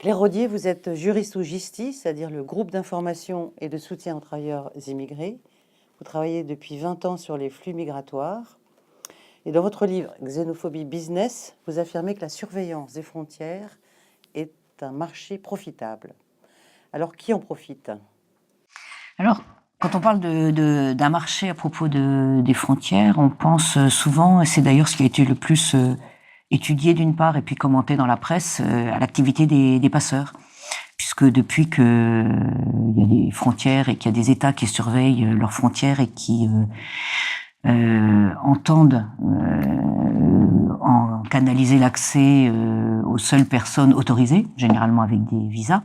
Claire Rodier, vous êtes juriste au GISTI, c'est-à-dire le groupe d'information et de soutien aux travailleurs immigrés. Vous travaillez depuis 20 ans sur les flux migratoires. Et dans votre livre Xénophobie Business, vous affirmez que la surveillance des frontières est un marché profitable. Alors, qui en profite? Alors, quand on parle d'un marché à propos des frontières, on pense souvent, et c'est d'ailleurs ce qui a été le plus étudié d'une part et puis commenté dans la presse, à l'activité des passeurs. Puisque depuis qu'il y a des frontières et qu'il y a des États qui surveillent leurs frontières et qui entendent en canaliser l'accès aux seules personnes autorisées, généralement avec des visas,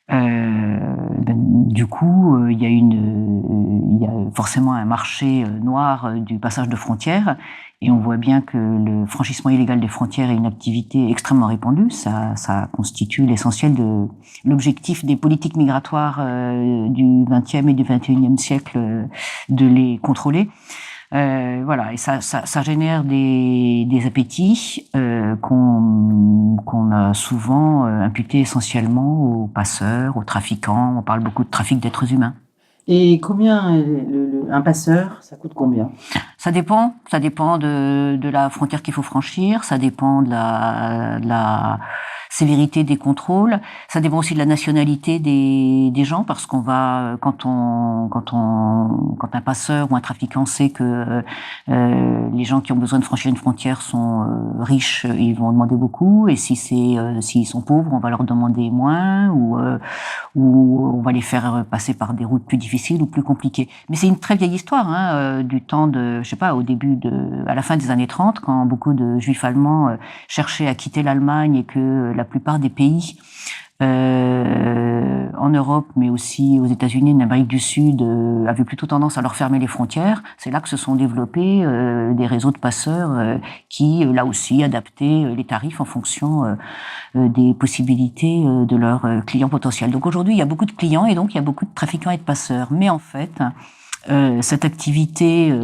du coup, il y a forcément un marché noir du passage de frontières, et on voit bien que le franchissement illégal des frontières est une activité extrêmement répandue. Ça constitue l'essentiel de l'objectif des politiques migratoires du XXe et du XXIe siècle, de les contrôler. Voilà, et ça génère des appétits qu'on a souvent imputés essentiellement aux passeurs, aux trafiquants. On parle beaucoup de trafic d'êtres humains. Et combien un passeur, ça coûte combien? Ça dépend de la frontière qu'il faut franchir, ça dépend de la sévérité des contrôles, ça dépend aussi de la nationalité des gens, parce qu'on va, quand un passeur ou un trafiquant sait que les gens qui ont besoin de franchir une frontière sont riches, ils vont en demander beaucoup, et s'ils sont pauvres, on va leur demander moins, ou on va les faire passer par des routes plus difficiles ou plus compliquées. Mais c'est une très vieille histoire, hein, du temps de, je sais pas, à la fin des années 30, quand beaucoup de juifs allemands cherchaient à quitter l'Allemagne et que la plupart des pays en Europe, mais aussi aux États-Unis et en Amérique du Sud, avaient plutôt tendance à leur fermer les frontières. C'est là que se sont développés des réseaux de passeurs qui, là aussi, adaptaient les tarifs en fonction des possibilités de leurs clients potentiels. Donc aujourd'hui, il y a beaucoup de clients et donc il y a beaucoup de trafiquants et de passeurs. Mais en fait, cette activité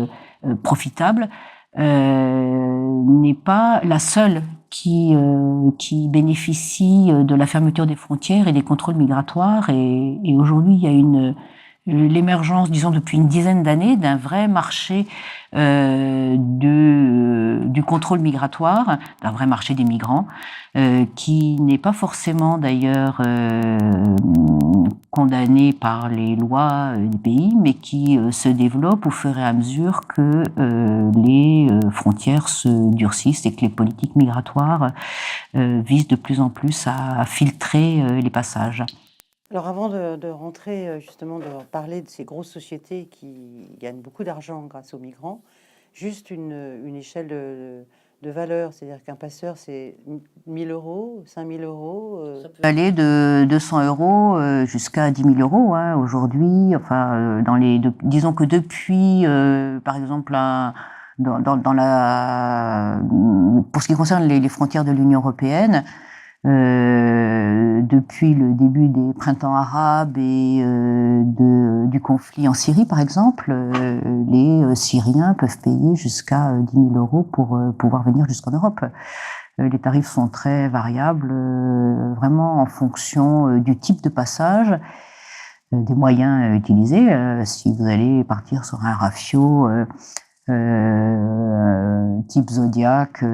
profitable n'est pas la seule qui bénéficie de la fermeture des frontières et des contrôles migratoires. Et aujourd'hui, il y a l'émergence, disons depuis une dizaine d'années, d'un vrai marché du contrôle migratoire, d'un vrai marché des migrants, qui n'est pas forcément d'ailleurs condamné par les lois des pays, mais qui se développe au fur et à mesure que les frontières se durcissent et que les politiques migratoires visent de plus en plus à filtrer les passages. Alors avant de rentrer, justement, de parler de ces grosses sociétés qui gagnent beaucoup d'argent grâce aux migrants, juste une échelle de valeur, c'est-à-dire qu'un passeur, c'est 1 000 euros, 5 000 euros. Ça peut aller de 200 euros jusqu'à 10 000 euros hein, aujourd'hui. Enfin, disons que depuis, par exemple, pour ce qui concerne les frontières de l'Union européenne, depuis le début des printemps arabes et du conflit en Syrie, par exemple, les Syriens peuvent payer jusqu'à 10 000 euros pour pouvoir venir jusqu'en Europe. Les tarifs sont très variables, vraiment en fonction du type de passage, des moyens utilisés. Si vous allez partir sur un rafio type Zodiac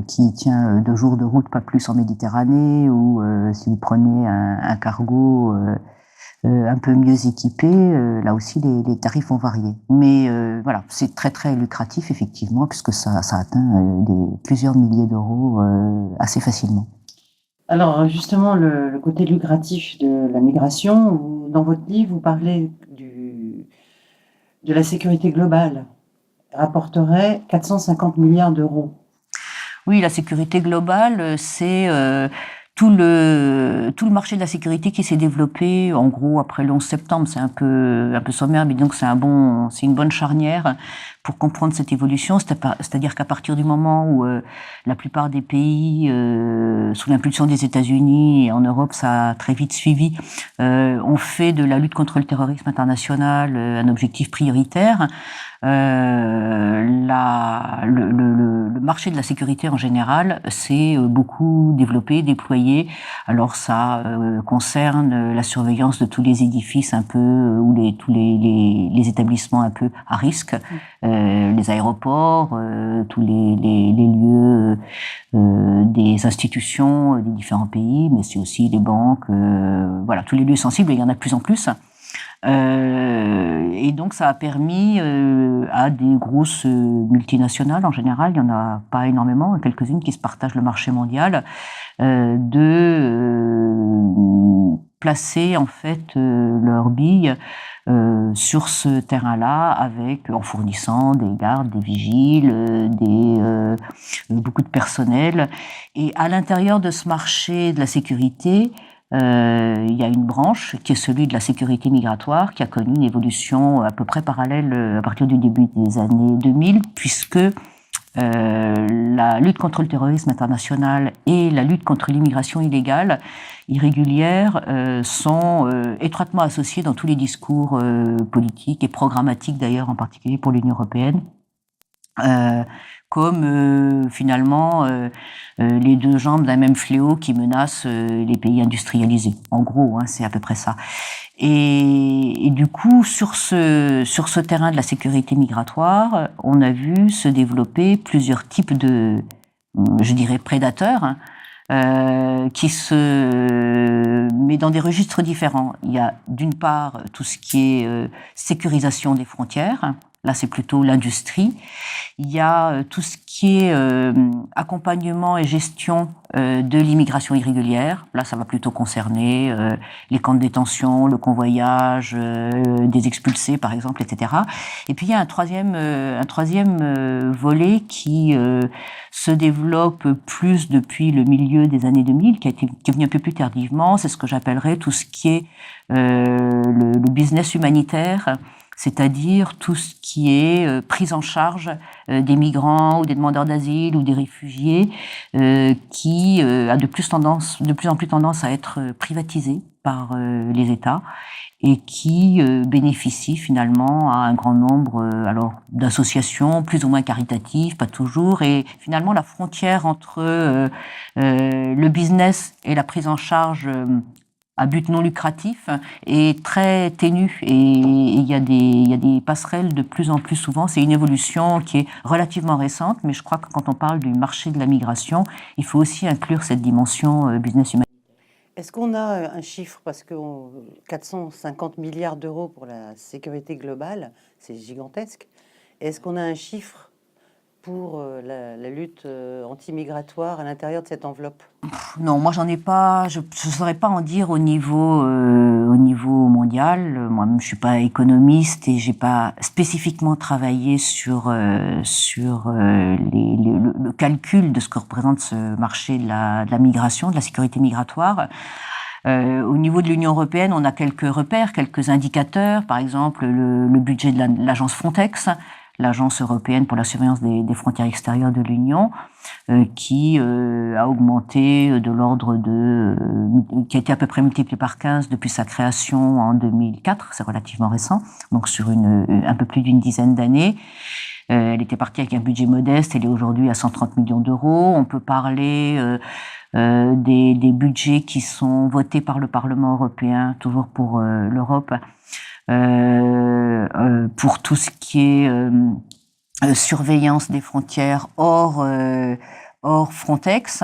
qui tient 2 jours de route, pas plus en Méditerranée, ou si vous prenez un cargo un peu mieux équipé, là aussi les tarifs vont varier. Mais voilà, c'est très très lucratif effectivement, puisque ça atteint plusieurs milliers d'euros assez facilement. Alors justement, le côté lucratif de la migration, dans votre livre, vous parlez de la sécurité globale, rapporterait 450 milliards d'euros. Oui, la sécurité globale, c'est tout le marché de la sécurité qui s'est développé, en gros, après le 11 septembre. C'est un peu sommaire, mais donc c'est une bonne charnière pour comprendre cette évolution. C'est-à-dire qu'à partir du moment où la plupart des pays sous l'impulsion des États-Unis et en Europe, ça a très vite suivi, ont fait de la lutte contre le terrorisme international un objectif prioritaire. Le marché de la sécurité en général s'est beaucoup développé, déployé. Alors ça concerne la surveillance de tous les édifices un peu ou tous les établissements un peu à risque, les aéroports, tous les lieux des institutions des différents pays, mais c'est aussi les banques, voilà, tous les lieux sensibles. Il y en a de plus en plus. Et donc ça a permis à des grosses multinationales, en général, il y en a pas énormément, quelques-unes qui se partagent le marché mondial, de placer en fait leurs billes sur ce terrain-là, en fournissant des gardes, des vigiles, beaucoup de personnel. Et à l'intérieur de ce marché de la sécurité, il y a une branche qui est celui de la sécurité migratoire, qui a connu une évolution à peu près parallèle à partir du début des années 2000, puisque la lutte contre le terrorisme international et la lutte contre l'immigration illégale, irrégulière, sont étroitement associées dans tous les discours politiques et programmatiques d'ailleurs, en particulier pour l'Union européenne. Comme finalement les deux jambes d'un même fléau qui menace les pays industrialisés. En gros, c'est à peu près ça. Et du coup, sur ce terrain de la sécurité migratoire, on a vu se développer plusieurs types de, je dirais, prédateurs, qui mais dans des registres différents. Il y a d'une part tout ce qui est sécurisation des frontières. Là, c'est plutôt l'industrie. Il y a tout ce qui est accompagnement et gestion de l'immigration irrégulière. Là, ça va plutôt concerner les camps de détention, le convoyage des expulsés, par exemple, etc. Et puis, il y a un troisième volet qui se développe plus depuis le milieu des années 2000, qui est venu un peu plus tardivement. C'est ce que j'appellerais tout ce qui est le business humanitaire, c'est-à-dire tout ce qui est prise en charge des migrants ou des demandeurs d'asile ou des réfugiés, qui a de plus en plus tendance à être privatisé par les États et qui bénéficie finalement à un grand nombre alors d'associations plus ou moins caritatives, pas toujours, et finalement la frontière entre le business et la prise en charge à but non lucratif est très ténue, et il y a des passerelles de plus en plus souvent. C'est une évolution qui est relativement récente, mais je crois que quand on parle du marché de la migration, il faut aussi inclure cette dimension business humanitaire. Est-ce qu'on a un chiffre, parce que 450 milliards d'euros pour la sécurité globale, c'est gigantesque. Est-ce qu'on a un chiffre pour la lutte anti-migratoire à l'intérieur de cette enveloppe? Non, moi j'en ai pas. Je ne saurais pas en dire au niveau mondial. Moi-même, je suis pas économiste et j'ai pas spécifiquement travaillé sur le calcul de ce que représente ce marché de la migration, de la sécurité migratoire. Au niveau de l'Union européenne, on a quelques repères, quelques indicateurs. Par exemple, le budget de l'agence Frontex, l'agence européenne pour la surveillance des frontières extérieures de l'Union, qui a augmenté de l'ordre qui a été à peu près multiplié par 15 depuis sa création en 2004, c'est relativement récent, donc sur un peu plus d'une dizaine d'années. Elle était partie avec un budget modeste, elle est aujourd'hui à 130 millions d'euros. On peut parler des budgets qui sont votés par le Parlement européen, toujours pour l'Europe, pour tout ce qui est surveillance des frontières hors Frontex.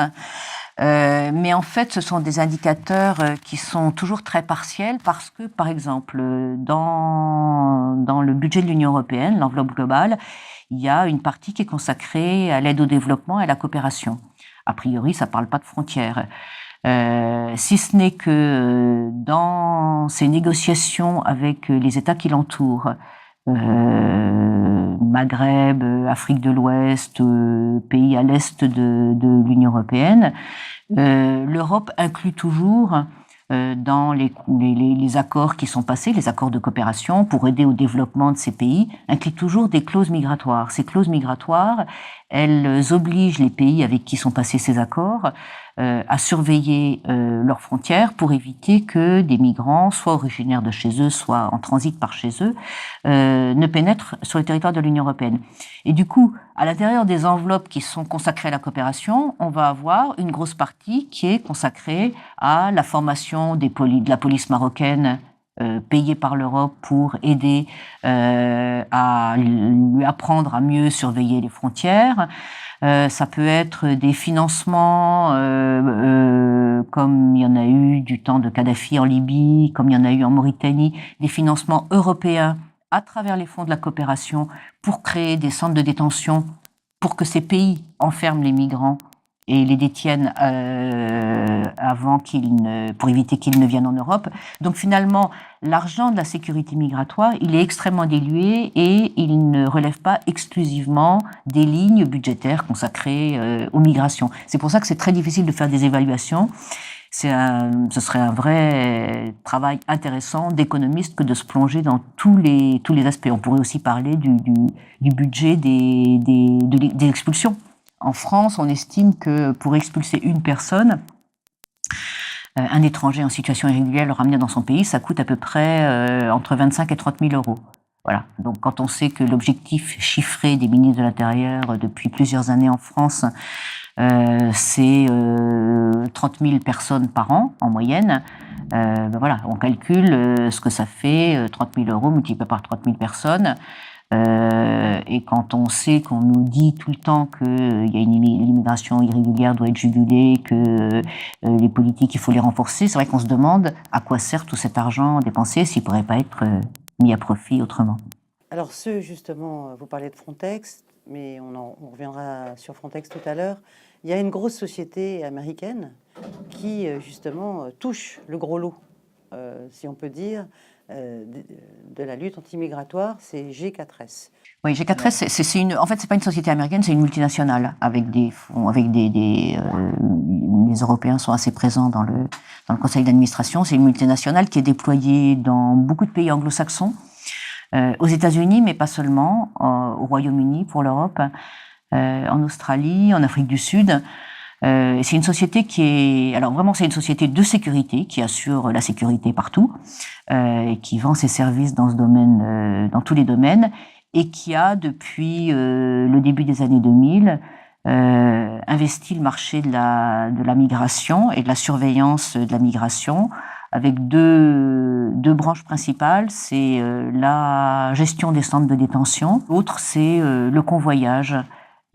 Mais en fait, ce sont des indicateurs qui sont toujours très partiels parce que, par exemple, dans le budget de l'Union européenne, l'enveloppe globale, il y a une partie qui est consacrée à l'aide au développement et à la coopération. A priori, ça ne parle pas de frontières. Si ce n'est que dans ces négociations avec les États qui l'entourent, Maghreb, Afrique de l'Ouest, pays à l'est de l'Union européenne, l'Europe inclut toujours dans les accords qui sont passés, les accords de coopération pour aider au développement de ces pays, incluent toujours des clauses migratoires. Ces clauses migratoires, elles obligent les pays avec qui sont passés ces accords à surveiller leurs frontières pour éviter que des migrants, soit originaires de chez eux, soit en transit par chez eux, ne pénètrent sur le territoire de l'Union européenne. Et du coup, à l'intérieur des enveloppes qui sont consacrées à la coopération, on va avoir une grosse partie qui est consacrée à la formation de la police marocaine payée par l'Europe pour aider à lui apprendre à mieux surveiller les frontières. Ça peut être des financements comme il y en a eu du temps de Kadhafi en Libye, comme il y en a eu en Mauritanie, des financements européens à travers les fonds de la coopération pour créer des centres de détention pour que ces pays enferment les migrants et les détiennent pour éviter qu'ils ne viennent en Europe. Donc finalement, l'argent de la sécurité migratoire, il est extrêmement dilué et il ne relève pas exclusivement des lignes budgétaires consacrées aux migrations. C'est pour ça que c'est très difficile de faire des évaluations. Ce serait un vrai travail intéressant d'économiste que de se plonger dans tous les aspects. On pourrait aussi parler du budget des expulsions. En France, on estime que pour expulser une personne, un étranger en situation irrégulière, le ramener dans son pays, ça coûte à peu près entre 25 et 30 000 euros. Voilà. Donc, quand on sait que l'objectif chiffré des ministres de l'Intérieur depuis plusieurs années en France, c'est 30 000 personnes par an en moyenne, voilà, on calcule ce que ça fait, 30 000 euros multiplié par 30 000 personnes. Et quand on sait qu'on nous dit tout le temps que l'immigration irrégulière doit être jugulée, que les politiques, il faut les renforcer, c'est vrai qu'on se demande à quoi sert tout cet argent dépensé s'il ne pourrait pas être mis à profit autrement. Alors justement, vous parlez de Frontex, mais on reviendra sur Frontex tout à l'heure. Il y a une grosse société américaine qui, justement, touche le gros lot, si on peut dire, de la lutte anti-migratoire, c'est G4S. Oui, G4S, en fait, c'est pas une société américaine, c'est une multinationale avec des fonds, les Européens sont assez présents dans le conseil d'administration. C'est une multinationale qui est déployée dans beaucoup de pays anglo-saxons, aux États-Unis, mais pas seulement, au Royaume-Uni pour l'Europe, en Australie, en Afrique du Sud. C'est une société c'est une société de sécurité qui assure la sécurité partout, et qui vend ses services dans ce domaine, dans tous les domaines, et qui a depuis le début des années 2000 investi le marché de la migration et de la surveillance de la migration avec deux branches principales. C'est la gestion des centres de détention. L'autre, c'est le convoyage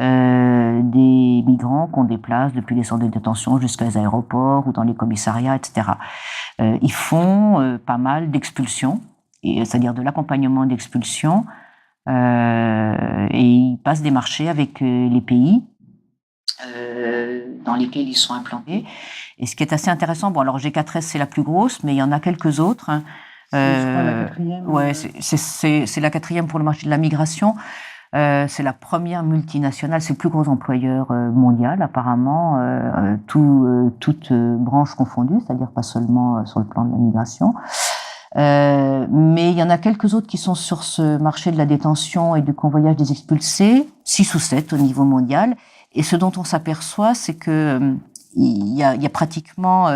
des migrants qu'on déplace depuis les centres de détention jusqu'à les aéroports ou dans les commissariats, etc. Ils font pas mal d'expulsions, c'est-à-dire de l'accompagnement d'expulsion, et ils passent des marchés avec les pays dans lesquels ils sont implantés. Et ce qui est assez intéressant, alors G4S c'est la plus grosse, mais il y en a quelques autres. C'est la quatrième. Ouais, c'est la quatrième pour le marché de la migration. C'est la première multinationale, c'est le plus gros employeur mondial apparemment, toutes branches confondues, c'est-à-dire pas seulement sur le plan de la migration. Mais il y en a quelques autres qui sont sur ce marché de la détention et du convoyage des expulsés, 6 ou 7 au niveau mondial. Et ce dont on s'aperçoit, c'est que il y a pratiquement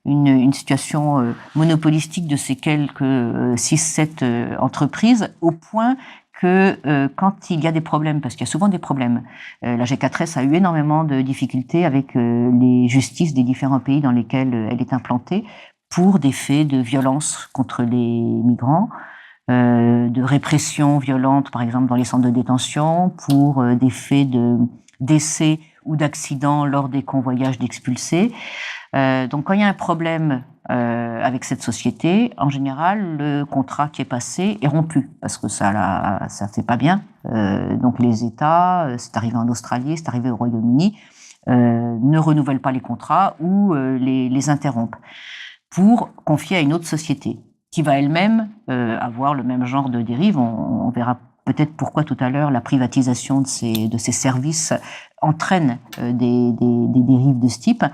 une situation monopolistique de ces quelques 6-7 entreprises, au point que quand il y a des problèmes, parce qu'il y a souvent des problèmes, la G4S a eu énormément de difficultés avec les justices des différents pays dans lesquels elle est implantée pour des faits de violence contre les migrants, de répression violente, par exemple dans les centres de détention, pour des faits d'essais ou d'accidents lors des convoyages d'expulsés. Donc quand il y a un problème avec cette société, en général, le contrat qui est passé est rompu parce que ça fait pas bien. Donc les États, c'est arrivé en Australie, c'est arrivé au Royaume-Uni, ne renouvellent pas les contrats ou les interrompent pour confier à une autre société qui va elle-même avoir le même genre de dérive. On verra peut-être pourquoi tout à l'heure la privatisation de ces services entraîne des dérives de ce type.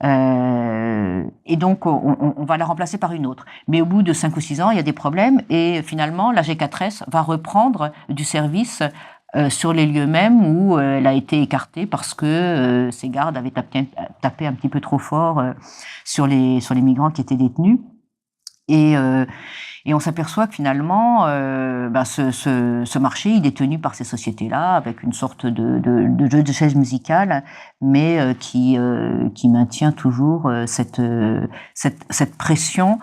Et donc, on va la remplacer par une autre. Mais au bout de 5 ou 6 ans, il y a des problèmes et finalement, la G4S va reprendre du service sur les lieux mêmes où elle a été écartée parce que ses gardes avaient tapé un petit peu trop fort sur les migrants qui étaient détenus. Et on s'aperçoit que finalement, ce marché, il est tenu par ces sociétés-là, avec une sorte de jeu de chaises musicales, mais qui maintient toujours cette pression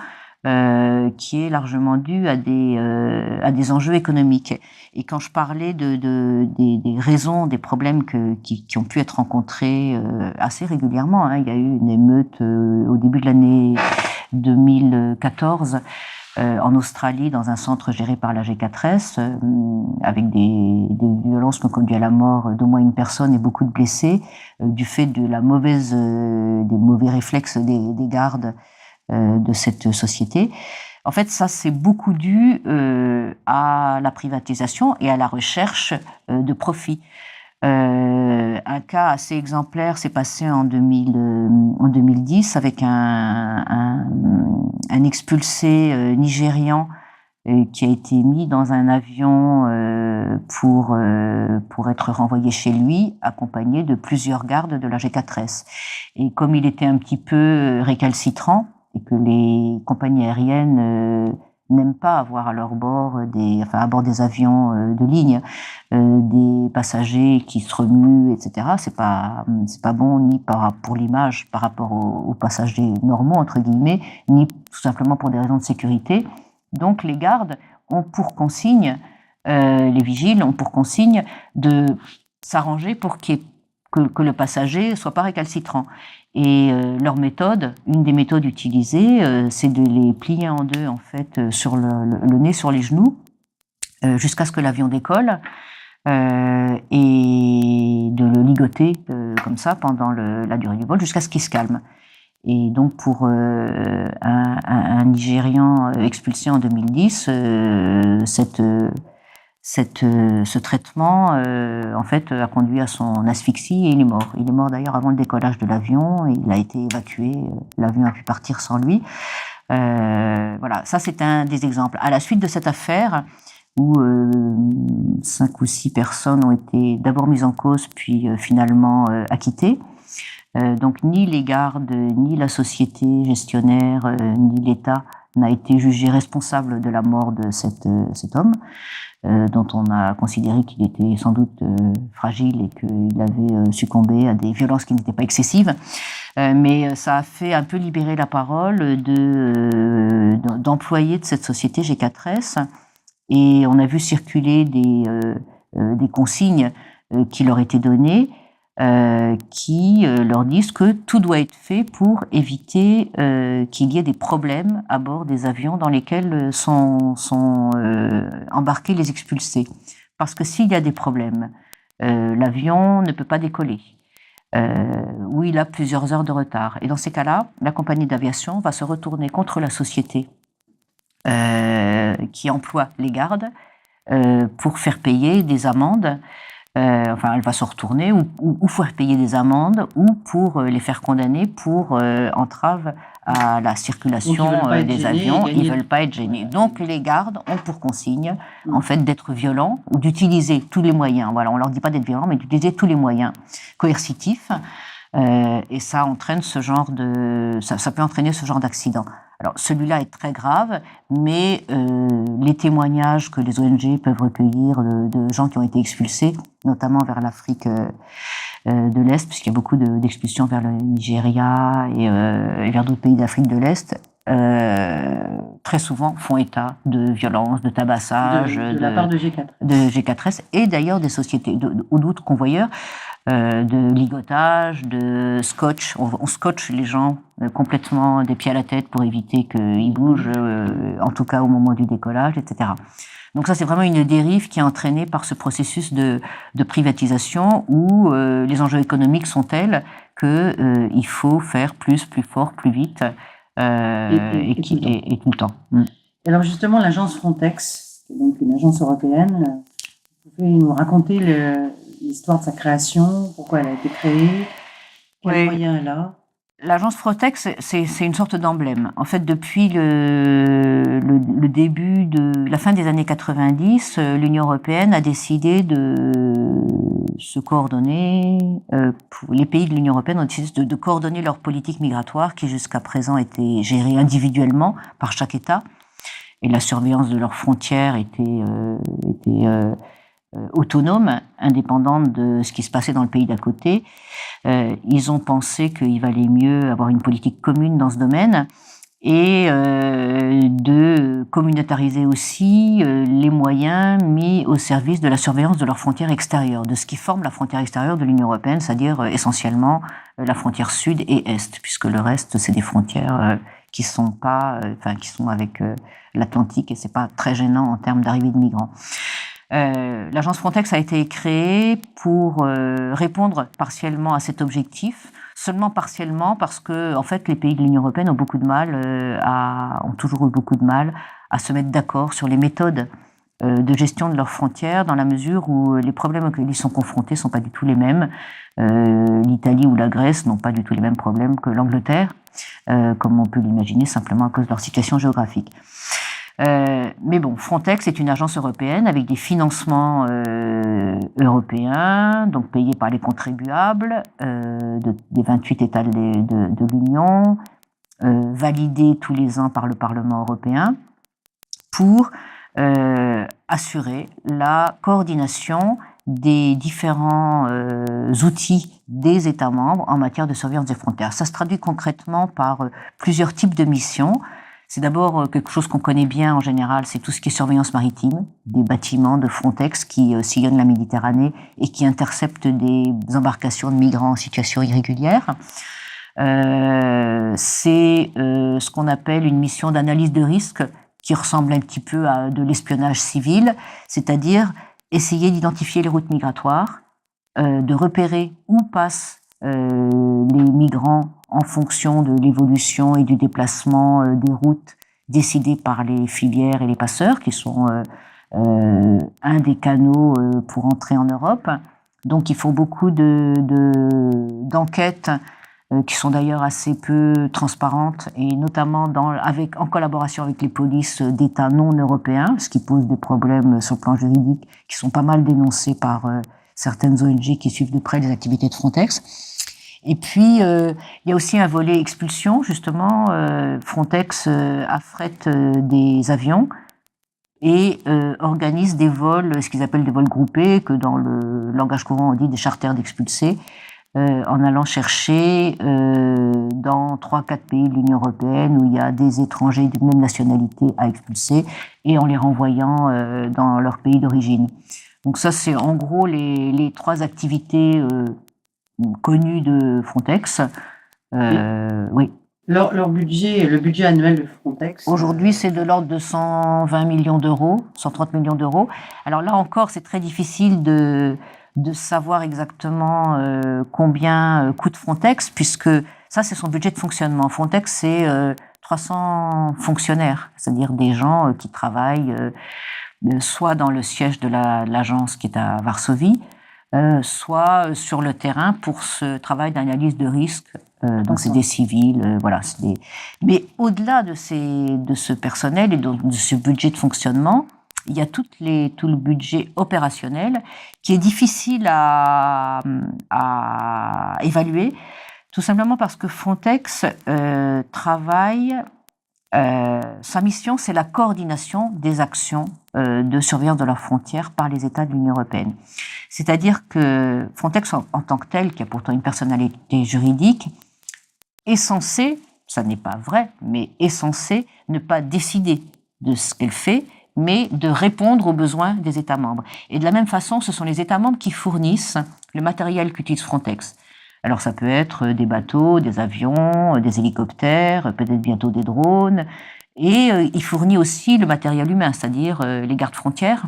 qui est largement due à des enjeux économiques. Et quand je parlais des raisons, des problèmes qui ont pu être rencontrés assez régulièrement, hein, il y a eu une émeute au début de l'année 2014 en Australie, dans un centre géré par la G4S, avec des violences qui ont conduit à la mort d'au moins une personne et beaucoup de blessés, du fait de des mauvais réflexes des gardes de cette société. En fait, ça, c'est beaucoup dû à la privatisation et à la recherche de profit. Un cas assez exemplaire s'est passé en 2010 avec un expulsé nigérian qui a été mis dans un avion pour être renvoyé chez lui, accompagné de plusieurs gardes de la G4S. Et comme il était un petit peu récalcitrant et que les compagnies aériennes n'aiment pas avoir à leur bord à bord des avions de ligne des passagers qui se remuent, etc. C'est pas bon ni pour l'image par rapport aux passagers normaux entre guillemets, ni tout simplement pour des raisons de sécurité. Donc les gardes ont pour consigne, les vigiles ont pour consigne de s'arranger pour que le passager soit pas récalcitrant. Et leur méthode, une des méthodes utilisées, c'est de les plier en deux en fait sur le nez sur les genoux jusqu'à ce que l'avion décolle et de le ligoter comme ça pendant la durée du vol jusqu'à ce qu'il se calme. Et donc pour un Nigérian expulsé en 2010, ce traitement en fait a conduit à son asphyxie et il est mort. Il est mort d'ailleurs avant le décollage de l'avion. Il a été évacué. L'avion a pu partir sans lui. Voilà, ça c'est un des exemples. À la suite de cette affaire, où 5 ou 6 personnes ont été d'abord mises en cause, puis finalement acquittées. Donc ni les gardes, ni la société gestionnaire, ni l'État n'a été jugé responsable de la mort de cet homme, dont on a considéré qu'il était sans doute fragile et qu'il avait succombé à des violences qui n'étaient pas excessives. Mais ça a fait un peu libérer la parole d'employés de cette société G4S. Et on a vu circuler des consignes qui leur étaient données, qui leur disent que tout doit être fait pour éviter qu'il y ait des problèmes à bord des avions dans lesquels sont embarqués les expulsés. Parce que s'il y a des problèmes, l'avion ne peut pas décoller, ou il a plusieurs heures de retard. Et dans ces cas-là, la compagnie d'aviation va se retourner contre la société qui emploie les gardes pour faire payer des amendes. Elle va se retourner ou faire payer des amendes ou pour les faire condamner pour entrave à la circulation des avions. Ils veulent pas être gênés. Donc les gardes ont pour consigne en fait d'être violents ou d'utiliser tous les moyens. Voilà, on leur dit pas d'être violents, mais d'utiliser tous les moyens coercitifs. Et ça entraîne ça peut entraîner ce genre d'accident. Alors celui-là est très grave, mais les témoignages que les ONG peuvent recueillir de gens qui ont été expulsés, notamment vers l'Afrique de l'Est, puisqu'il y a beaucoup d'expulsions vers le Nigeria et vers d'autres pays d'Afrique de l'Est, très souvent font état de violence, de tabassage, de la part de G4S. De G4S et d'ailleurs des sociétés ou d'autres convoyeurs. De ligotage, de scotch. On scotche les gens complètement des pieds à la tête pour éviter qu'ils bougent, en tout cas au moment du décollage, etc. Donc ça, c'est vraiment une dérive qui est entraînée par ce processus de privatisation où les enjeux économiques sont tels que il faut faire plus fort, plus vite et tout le temps. Et alors justement, l'agence Frontex, donc une agence européenne, vous pouvez nous raconter l'histoire de sa création, pourquoi elle a été créée, quels moyens elle a? L'agence Frontex, c'est une sorte d'emblème. En fait, depuis le début de la fin des années 90, l'Union européenne a décidé de se coordonner. Les pays de l'Union européenne ont décidé de coordonner leur politique migratoire, qui jusqu'à présent était gérée individuellement par chaque État, et la surveillance de leurs frontières était autonome, indépendante de ce qui se passait dans le pays d'à côté. Ils ont pensé qu'il valait mieux avoir une politique commune dans ce domaine et de communautariser aussi les moyens mis au service de la surveillance de leurs frontières extérieures, de ce qui forme la frontière extérieure de l'Union européenne, c'est-à-dire essentiellement la frontière sud et est, puisque le reste, c'est des frontières qui sont pas, qui sont avec l'Atlantique, et c'est pas très gênant en termes d'arrivée de migrants. L'agence Frontex a été créée pour répondre partiellement à cet objectif, seulement partiellement parce que, en fait, les pays de l'Union européenne ont beaucoup de mal, ont toujours eu beaucoup de mal à se mettre d'accord sur les méthodes de gestion de leurs frontières, dans la mesure où les problèmes auxquels ils sont confrontés sont pas du tout les mêmes. L'Italie ou la Grèce n'ont pas du tout les mêmes problèmes que l'Angleterre, comme on peut l'imaginer simplement à cause de leur situation géographique. Mais bon, Frontex est une agence européenne avec des financements européens, donc payés par les contribuables des 28 États de l'Union, validés tous les ans par le Parlement européen, pour assurer la coordination des différents outils des États membres en matière de surveillance des frontières. Ça se traduit concrètement par plusieurs types de missions. C'est d'abord quelque chose qu'on connaît bien en général, c'est tout ce qui est surveillance maritime, des bâtiments de Frontex qui sillonnent la Méditerranée et qui interceptent des embarcations de migrants en situation irrégulière. C'est ce qu'on appelle une mission d'analyse de risque qui ressemble un petit peu à de l'espionnage civil, c'est-à-dire essayer d'identifier les routes migratoires, de repérer où passent les migrants en fonction de l'évolution et du déplacement des routes décidées par les filières et les passeurs, qui sont un des canaux pour entrer en Europe. Donc il faut beaucoup d'enquêtes qui sont d'ailleurs assez peu transparentes, et notamment en collaboration avec les polices d'États non européens, ce qui pose des problèmes sur le plan juridique qui sont pas mal dénoncés par certaines ONG qui suivent de près les activités de Frontex. Et puis, il y a aussi un volet expulsion, justement. Frontex affrète des avions et organise des vols, ce qu'ils appellent des vols groupés, que dans le langage courant on dit des charters d'expulsés, en allant chercher dans 3-4 pays de l'Union européenne où il y a des étrangers d'une même nationalité à expulser, et en les renvoyant dans leur pays d'origine. Donc ça, c'est en gros les 3 activités connues de Frontex. Oui. Leur budget, le budget annuel de Frontex. Aujourd'hui, c'est de l'ordre de 120 millions d'euros, 130 millions d'euros. Alors là encore, c'est très difficile de savoir exactement combien coûte Frontex, puisque ça, c'est son budget de fonctionnement. Frontex, c'est 300 fonctionnaires, c'est-à-dire des gens qui travaillent soit dans le siège de l'agence qui est à Varsovie, soit sur le terrain pour ce travail d'analyse de risque. Donc c'est des civils, voilà. Mais au-delà de ce personnel et de ce budget de fonctionnement, il y a tout le budget opérationnel qui est difficile à évaluer, tout simplement parce que Frontex travaille. Sa mission, c'est la coordination des actions de surveillance de leurs frontières par les États de l'Union européenne. C'est-à-dire que Frontex, en tant que tel, qui a pourtant une personnalité juridique, est censé, ça n'est pas vrai, mais est censé ne pas décider de ce qu'elle fait, mais de répondre aux besoins des États membres. Et de la même façon, ce sont les États membres qui fournissent le matériel qu'utilise Frontex. Alors ça peut être des bateaux, des avions, des hélicoptères, peut-être bientôt des drones. Et il fournit aussi le matériel humain, c'est-à-dire les gardes-frontières.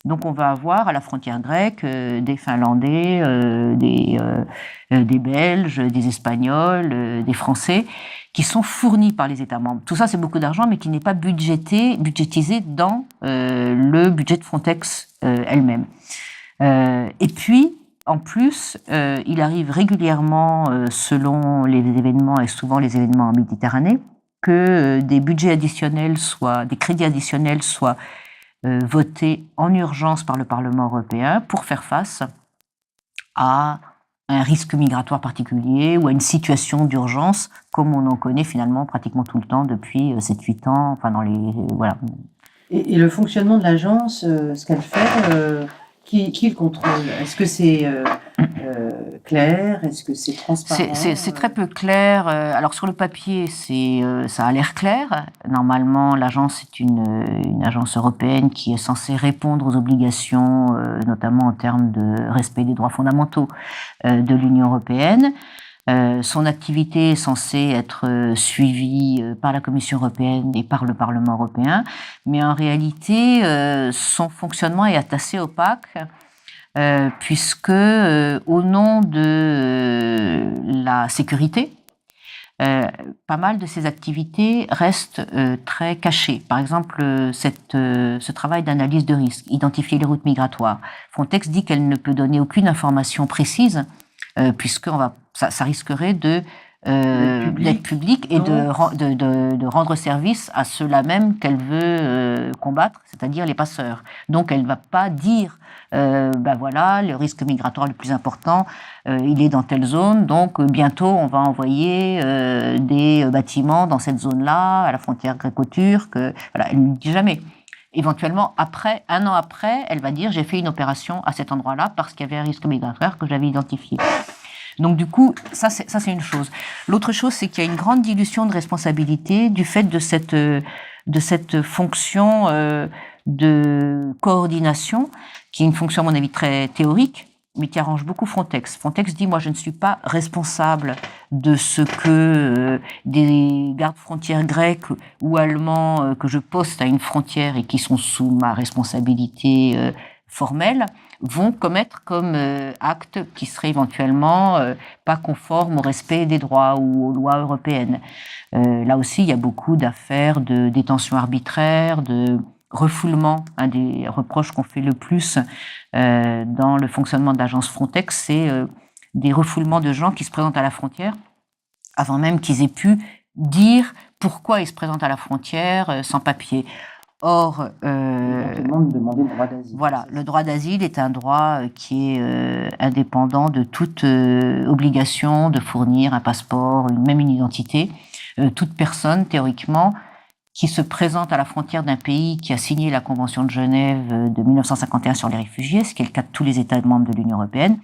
Donc on va avoir à la frontière grecque des Finlandais, des Belges, des Espagnols, des Français, qui sont fournis par les États membres. Tout ça, c'est beaucoup d'argent, mais qui n'est pas budgétisé dans le budget de Frontex elle-même. Et puis, en plus, il arrive régulièrement, selon les événements et souvent les événements en Méditerranée, que des budgets additionnels des crédits additionnels soient votés en urgence par le Parlement européen pour faire face à un risque migratoire particulier ou à une situation d'urgence, comme on en connaît finalement pratiquement tout le temps depuis 7-8 ans, enfin voilà. Et le fonctionnement de l'agence, ce qu'elle fait, qui le contrôle? Est-ce que c'est clair? Est-ce que c'est transparent? C'est très peu clair. Alors sur le papier, ça a l'air clair. Normalement, l'agence est une agence européenne qui est censée répondre aux obligations, notamment en termes de respect des droits fondamentaux de l'Union européenne. Son activité est censée être suivie par la Commission européenne et par le Parlement européen, mais en réalité, son fonctionnement est assez opaque. Puisque au nom de la sécurité, pas mal de ces activités restent très cachées. Par exemple, ce travail d'analyse de risque, identifier les routes migratoires. Frontex dit qu'elle ne peut donner aucune information précise, puisque ça risquerait d'être public et de rendre service à ceux-là même qu'elle veut combattre, c'est-à-dire les passeurs. Donc elle ne va pas dire voilà, le risque migratoire le plus important, il est dans telle zone, donc bientôt on va envoyer des bâtiments dans cette zone-là, à la frontière gréco-turque. Voilà, elle ne le dit jamais. Éventuellement, un an après, elle va dire j'ai fait une opération à cet endroit-là parce qu'il y avait un risque migratoire que j'avais identifié. Donc du coup, ça c'est une chose. L'autre chose, c'est qu'il y a une grande dilution de responsabilité du fait de cette fonction de coordination, qui est une fonction à mon avis très théorique, mais qui arrange beaucoup Frontex. Frontex dit, moi je ne suis pas responsable de ce que des gardes-frontières grecs ou allemands que je poste à une frontière et qui sont sous ma responsabilité formelle, vont commettre comme acte qui serait éventuellement pas conforme au respect des droits ou aux lois européennes. Là aussi, il y a beaucoup d'affaires de détention arbitraire, de refoulement. Un des reproches qu'on fait le plus dans le fonctionnement de l'agence Frontex, c'est des refoulements de gens qui se présentent à la frontière avant même qu'ils aient pu dire pourquoi ils se présentent à la frontière sans papier. Or, demander le droit d'asile. Voilà, le droit d'asile est un droit qui est indépendant de toute obligation de fournir un passeport, même une identité. Toute personne, théoriquement, qui se présente à la frontière d'un pays qui a signé la Convention de Genève de 1951 sur les réfugiés, ce qui est le cas de tous les États membres de l'Union européenne,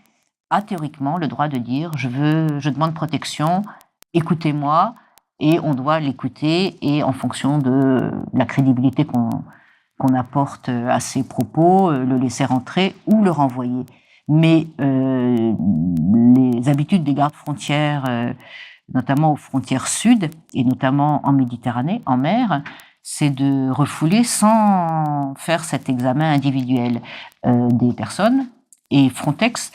a théoriquement le droit de dire je demande protection, écoutez-moi. Et on doit l'écouter et en fonction de la crédibilité qu'on apporte à ses propos, le laisser rentrer ou le renvoyer. Mais les habitudes des gardes-frontières, notamment aux frontières sud et notamment en Méditerranée, en mer, c'est de refouler sans faire cet examen individuel des personnes. Et Frontex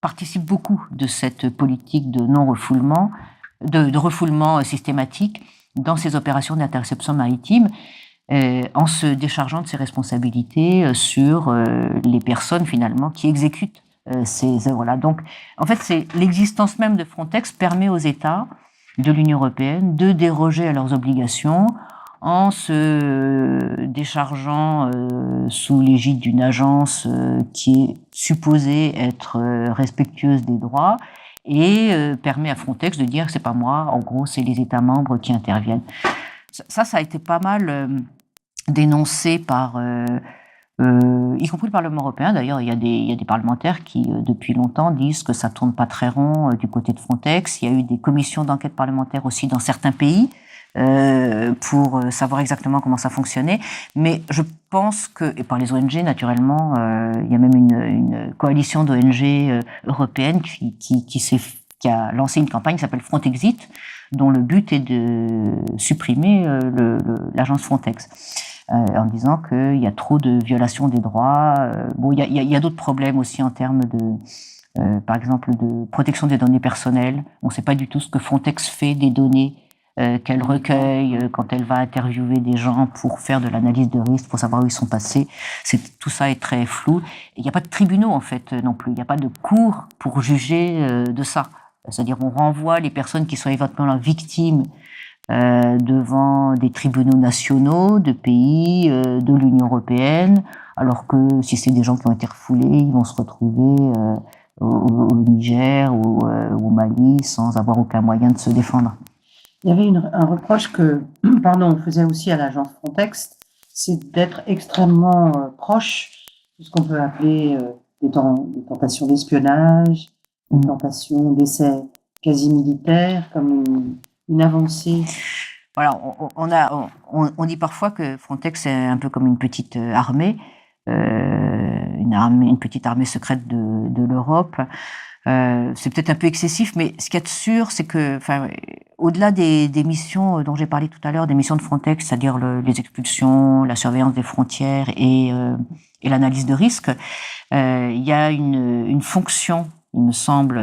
participe beaucoup de cette politique de non-refoulement, de refoulement systématique dans ces opérations d'interception maritime, en se déchargeant de ses responsabilités sur les personnes finalement qui exécutent ces œuvres-là. Donc, en fait, c'est l'existence même de Frontex permet aux États de l'Union européenne de déroger à leurs obligations en se déchargeant sous l'égide d'une agence qui est supposée être respectueuse des droits, et permet à Frontex de dire que c'est pas moi, en gros c'est les États membres qui interviennent. Ça a été pas mal dénoncé par, y compris le Parlement européen. D'ailleurs, il y a des parlementaires qui depuis longtemps disent que ça tourne pas très rond du côté de Frontex. Il y a eu des commissions d'enquête parlementaire aussi dans certains pays pour savoir exactement comment ça fonctionnait. Mais je pense que, et par les ONG naturellement, il y a même une coalition d'ONG européennes qui a lancé une campagne qui s'appelle Frontexit, dont le but est de supprimer l'agence Frontex, en disant qu'il y a trop de violations des droits. Bon, il y a d'autres problèmes aussi en termes de, par exemple, de protection des données personnelles. On ne sait pas du tout ce que Frontex fait des données qu'elle recueille quand elle va interviewer des gens pour faire de l'analyse de risque, pour savoir où ils sont passés. Tout ça est très flou. Il n'y a pas de tribunaux, en fait, non plus. Il n'y a pas de cours pour juger de ça. C'est-à-dire, on renvoie les personnes qui sont éventuellement victimes devant des tribunaux nationaux de pays de l'Union européenne, alors que si c'est des gens qui ont été refoulés, ils vont se retrouver au Niger ou au Mali sans avoir aucun moyen de se défendre. Il y avait un reproche que, on faisait aussi à l'agence Frontex, c'est d'être extrêmement proche de ce qu'on peut appeler des tentations d'espionnage, des tentations d'essais quasi militaires, comme une avancée. Voilà, on dit parfois que Frontex est un peu comme une petite armée, une petite armée secrète de l'Europe. C'est peut-être un peu excessif, mais ce qu'il y a de sûr, c'est que, au-delà des missions dont j'ai parlé tout à l'heure, des missions de Frontex, c'est-à-dire les expulsions, la surveillance des frontières et l'analyse de risque, il y a une fonction, il me semble,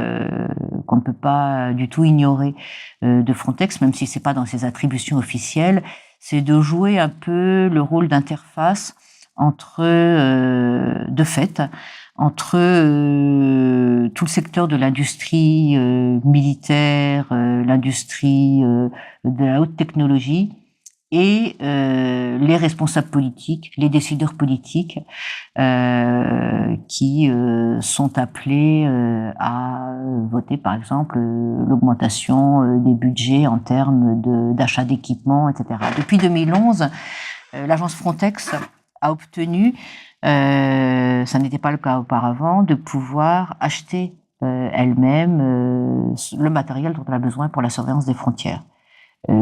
qu'on ne peut pas du tout ignorer de Frontex, même si c'est pas dans ses attributions officielles, c'est de jouer un peu le rôle d'interface entre, de fait, entre tout le secteur de l'industrie militaire, l'industrie de la haute technologie et les responsables politiques, les décideurs politiques qui sont appelés à voter, par exemple, l'augmentation des budgets en termes d'achat d'équipements, etc. Depuis 2011, l'agence Frontex a obtenu, ça n'était pas le cas auparavant, de pouvoir acheter elle-même le matériel dont elle a besoin pour la surveillance des frontières.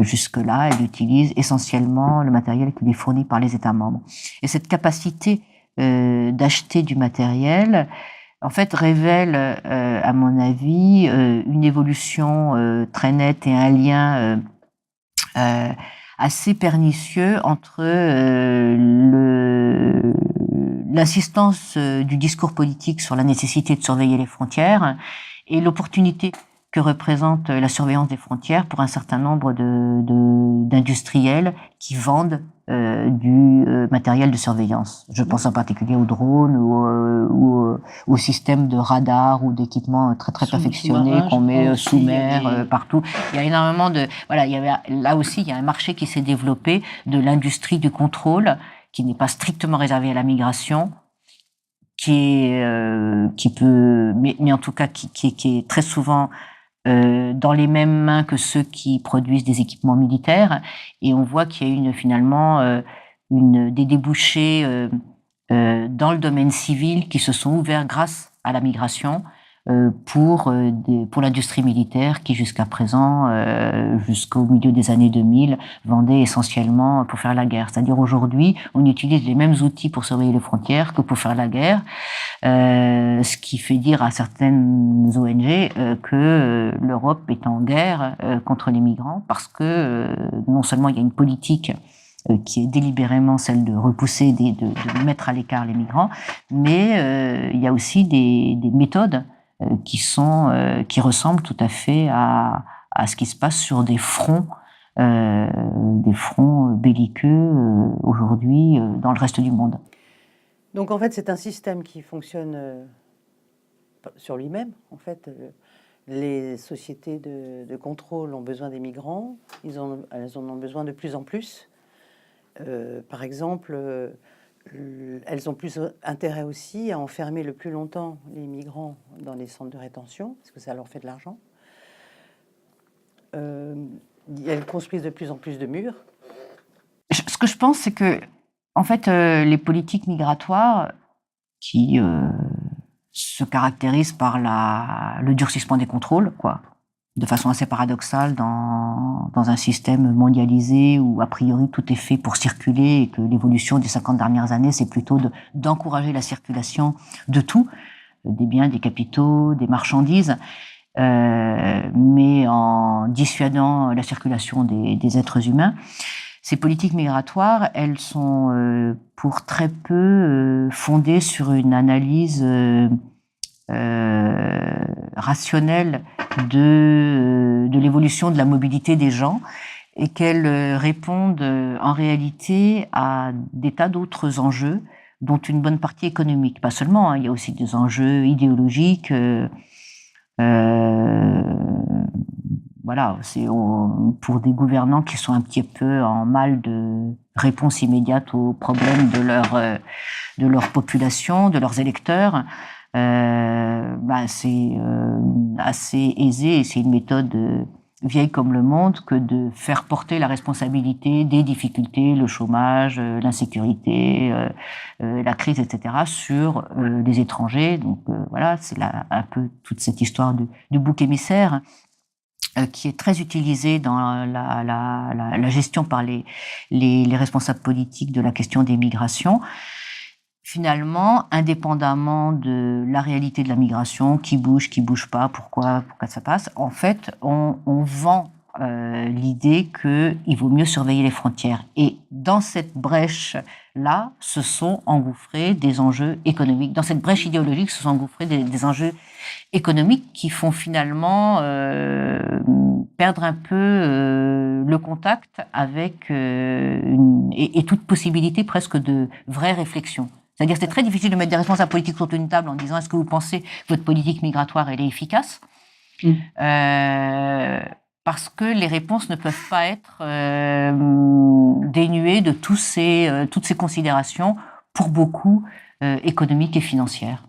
Jusque-là, elle utilise essentiellement le matériel qui lui est fourni par les États membres. Et cette capacité d'acheter du matériel, en fait, révèle, à mon avis, une évolution très nette et un lien assez pernicieux entre l'insistance du discours politique sur la nécessité de surveiller les frontières et l'opportunité que représente la surveillance des frontières pour un certain nombre d'industriels qui vendent du matériel de surveillance. Je pense en particulier aux drones ou aux systèmes de radar ou d'équipements très très perfectionnés qu'on met sous mer partout. Il y a énormément de là aussi il y a un marché qui s'est développé de l'industrie du contrôle qui n'est pas strictement réservé à la migration, qui peut mais en tout cas qui est très souvent dans les mêmes mains que ceux qui produisent des équipements militaires, et on voit qu'il y a finalement des débouchés dans le domaine civil qui se sont ouverts grâce à la migration pour l'industrie militaire qui jusqu'à présent, jusqu'au milieu des années 2000, vendait essentiellement pour faire la guerre. C'est-à-dire aujourd'hui, on utilise les mêmes outils pour surveiller les frontières que pour faire la guerre. Ce qui fait dire à certaines ONG que l'Europe est en guerre contre les migrants parce que non seulement il y a une politique qui est délibérément celle de repousser, de mettre à l'écart les migrants, mais il y a aussi des méthodes qui ressemblent tout à fait à ce qui se passe sur des fronts belliqueux aujourd'hui dans le reste du monde. Donc en fait, c'est un système qui fonctionne sur lui-même. En fait, les sociétés de contrôle ont besoin des migrants. Elles en ont besoin de plus en plus. Par exemple, elles ont plus intérêt aussi à enfermer le plus longtemps les migrants dans les centres de rétention, parce que ça leur fait de l'argent. Elles construisent de plus en plus de murs. Ce que je pense, c'est que, en fait, les politiques migratoires qui se caractérisent par le durcissement des contrôles, quoi, de façon assez paradoxale dans un système mondialisé où, a priori, tout est fait pour circuler et que l'évolution des 50 dernières années, c'est plutôt d'encourager la circulation de tout, des biens, des capitaux, des marchandises, mais en dissuadant la circulation des êtres humains. Ces politiques migratoires, elles sont pour très peu fondées sur une analyse rationnelle de de l'évolution de la mobilité des gens et qu'elles répondent en réalité à des tas d'autres enjeux, dont une bonne partie économique. Pas seulement, il y a aussi des enjeux idéologiques. Voilà, c'est pour des gouvernants qui sont un petit peu en mal de réponse immédiate aux problèmes de leur population, de leurs électeurs. C'est assez aisé et c'est une méthode vieille comme le monde que de faire porter la responsabilité des difficultés, le chômage, l'insécurité, la crise, etc., sur les étrangers. Donc voilà, c'est un peu toute cette histoire du bouc émissaire qui est très utilisée dans la gestion par les responsables politiques de la question des migrations. Finalement, indépendamment de la réalité de la migration, qui bouge pas, pourquoi ça passe, en fait, on vend l'idée qu'il vaut mieux surveiller les frontières. Et dans cette brèche-là, se sont engouffrés des enjeux économiques. Dans cette brèche idéologique, se sont engouffrés des enjeux économiques qui font finalement perdre un peu le contact avec et toute possibilité presque de vraie réflexion. C'est-à-dire que c'est très difficile de mettre des responsables politiques autour d'une table en disant est-ce que vous pensez que votre politique migratoire elle est efficace parce que les réponses ne peuvent pas être dénuées de toutes ces considérations pour beaucoup économiques et financières.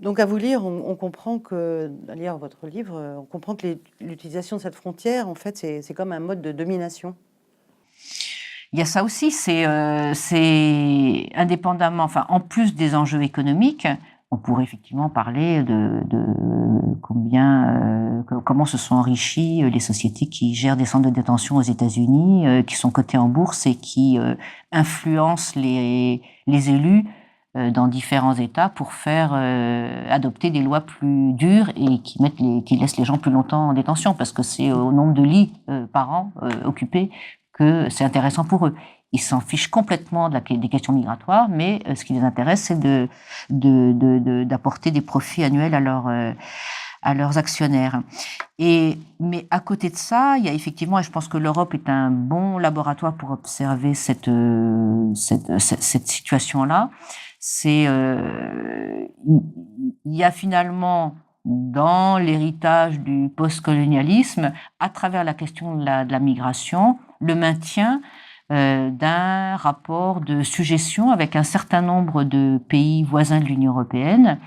Donc à vous lire, on comprend que, à lire votre livre, on comprend que l'utilisation de cette frontière, en fait, c'est comme un mode de domination. Il y a ça aussi, c'est indépendamment, enfin, en plus des enjeux économiques, on pourrait effectivement parler de comment se sont enrichies les sociétés qui gèrent des centres de détention aux États-Unis, qui sont cotées en bourse et qui influencent les élus dans différents États pour faire adopter des lois plus dures et qui laissent les gens plus longtemps en détention, parce que c'est au nombre de lits par an occupés que c'est intéressant pour eux. Ils s'en fichent complètement des questions migratoires, mais ce qui les intéresse, c'est d'apporter des profits annuels à leurs actionnaires. Mais à côté de ça, il y a effectivement, et je pense que l'Europe est un bon laboratoire pour observer cette situation-là, il y a finalement dans l'héritage du post-colonialisme, à travers la question de la migration, le maintien d'un rapport de sujétion avec un certain nombre de pays voisins de l'Union européenne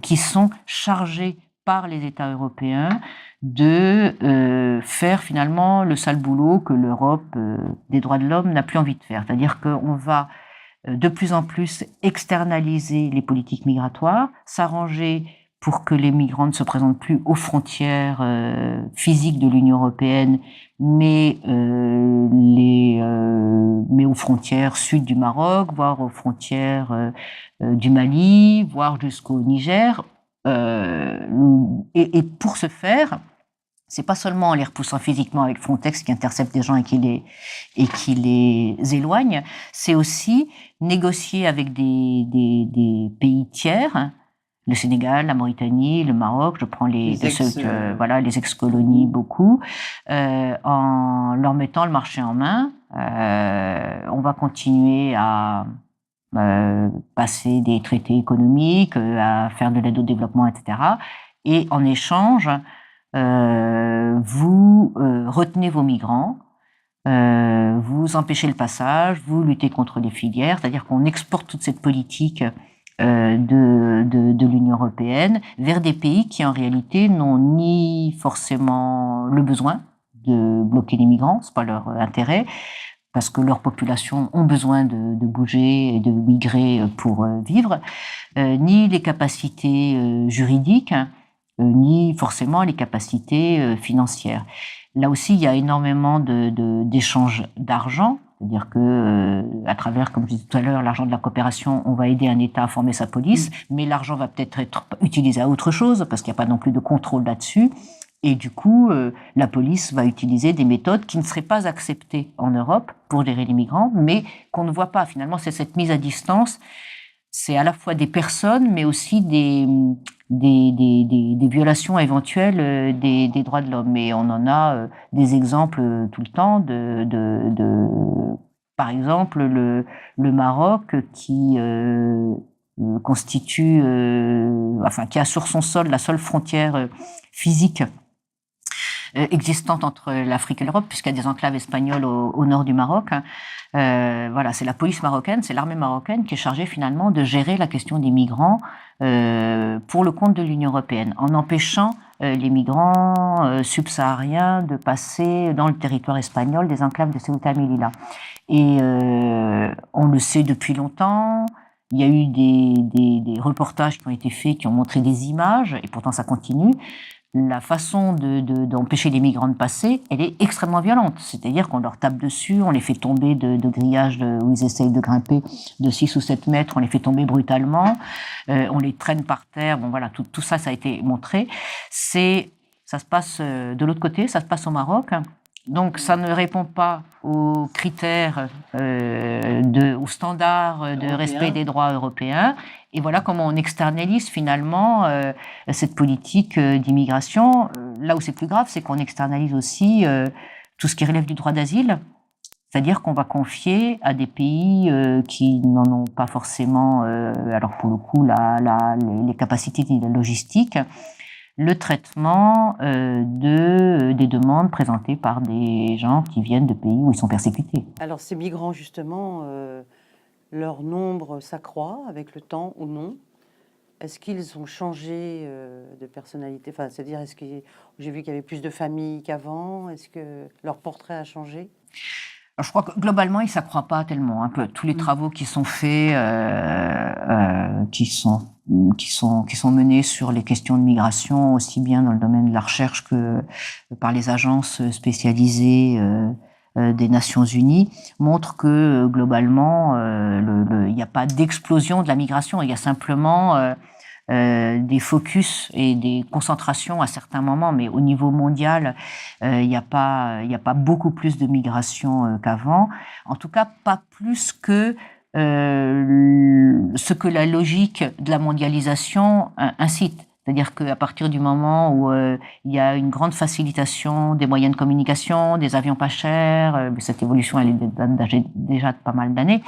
qui sont chargés par les États européens de faire finalement le sale boulot que l'Europe des droits de l'homme n'a plus envie de faire. C'est-à-dire qu'on va de plus en plus externaliser les politiques migratoires, s'arranger pour que les migrants ne se présentent plus aux frontières physiques de l'Union européenne, mais aux frontières sud du Maroc, voire aux frontières du Mali, voire jusqu'au Niger. Et pour ce faire, c'est pas seulement en les repoussant physiquement avec Frontex qui intercepte des gens et qui les éloigne, c'est aussi négocier avec des pays tiers, le Sénégal, la Mauritanie, le Maroc, je prends les ex-colonies beaucoup, en leur mettant le marché en main. On va continuer à passer des traités économiques, à faire de l'aide au développement, etc. Et en échange, vous retenez vos migrants, vous empêchez le passage, vous luttez contre les filières, c'est-à-dire qu'on exporte toute cette politique de l'Union européenne vers des pays qui en réalité n'ont ni forcément le besoin de bloquer les migrants, c'est pas leur intérêt, parce que leurs populations ont besoin de bouger et de migrer pour vivre, ni les capacités juridiques, ni forcément les capacités financières. Là aussi, il y a énormément d'échanges d'argent, c'est-à-dire que à travers, comme je disais tout à l'heure, l'argent de la coopération, on va aider un État à former sa police, mais l'argent va peut-être être utilisé à autre chose, parce qu'il n'y a pas non plus de contrôle là-dessus. Et du coup, la police va utiliser des méthodes qui ne seraient pas acceptées en Europe pour gérer les migrants, mais qu'on ne voit pas. Finalement, c'est cette mise à distance. C'est à la fois des personnes, mais aussi des des violations éventuelles des droits de l'homme. Mais on en a des exemples tout le temps par exemple, le Maroc qui constitue, qui a sur son sol la seule frontière physique existante entre l'Afrique et l'Europe, puisqu'il y a des enclaves espagnoles au nord du Maroc. Voilà, c'est la police marocaine, c'est l'armée marocaine qui est chargée finalement de gérer la question des migrants pour le compte de l'Union européenne, en empêchant les migrants subsahariens de passer dans le territoire espagnol des enclaves de Ceuta et Melilla. Et on le sait depuis longtemps. Il y a eu des reportages qui ont été faits, qui ont montré des images, et pourtant ça continue. La façon d'empêcher les migrants de passer, elle est extrêmement violente. C'est-à-dire qu'on leur tape dessus, on les fait tomber de grillages où ils essayent de grimper de 6 ou 7 mètres, on les fait tomber brutalement, on les traîne par terre. Bon voilà, tout ça, ça a été montré. Ça se passe de l'autre côté, ça se passe au Maroc. Donc, ça ne répond pas aux critères, aux standards de respect des droits européens. Et voilà comment on externalise finalement cette politique d'immigration. Là où c'est plus grave, c'est qu'on externalise aussi tout ce qui relève du droit d'asile. C'est-à-dire qu'on va confier à des pays qui n'en ont pas forcément, alors pour le coup, les capacités logistiques, le traitement des demandes présentées par des gens qui viennent de pays où ils sont persécutés. Alors ces migrants, justement, leur nombre s'accroît avec le temps ou non? Est-ce qu'ils ont changé de personnalité? Enfin, c'est-à-dire, j'ai vu qu'il y avait plus de familles qu'avant? Est-ce que leur portrait a changé? Alors, je crois que globalement, il ne s'accroît pas tellement. Un peu tous les travaux qui sont faits, qui sont menés sur les questions de migration, aussi bien dans le domaine de la recherche que par les agences spécialisées des Nations Unies, montrent que globalement, il n'y a pas d'explosion de la migration. Il y a simplement des focus et des concentrations à certains moments, mais au niveau mondial, il n'y a pas beaucoup plus de migration qu'avant. En tout cas, pas plus que ce que la logique de la mondialisation incite. C'est-à-dire qu'à partir du moment où il y a une grande facilitation des moyens de communication, des avions pas chers, cette évolution elle est déjà de pas mal d'années,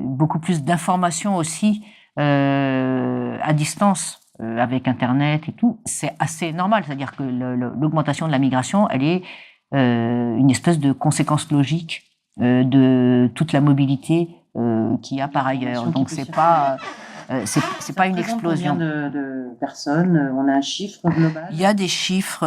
beaucoup plus d'informations aussi à distance avec Internet et tout, c'est assez normal. C'est-à-dire que l'augmentation de la migration, elle est une espèce de conséquence logique de toute la mobilité qu'il y a par ailleurs. Donc c'est pas une explosion. Combien de personnes? On a un chiffre global? Il y a des chiffres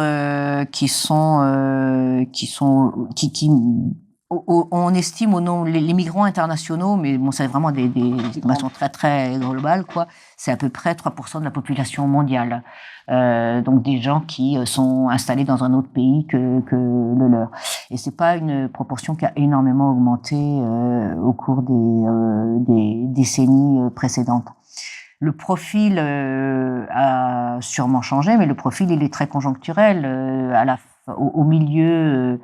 on estime au nom les migrants internationaux, mais bon, c'est vraiment des estimations très très globales, quoi. C'est à peu près 3% de la population mondiale. Donc des gens qui sont installés dans un autre pays que le leur. Et c'est pas une proportion qui a énormément augmenté au cours des décennies précédentes. Le profil a sûrement changé, mais le profil il est très conjoncturel. Au milieu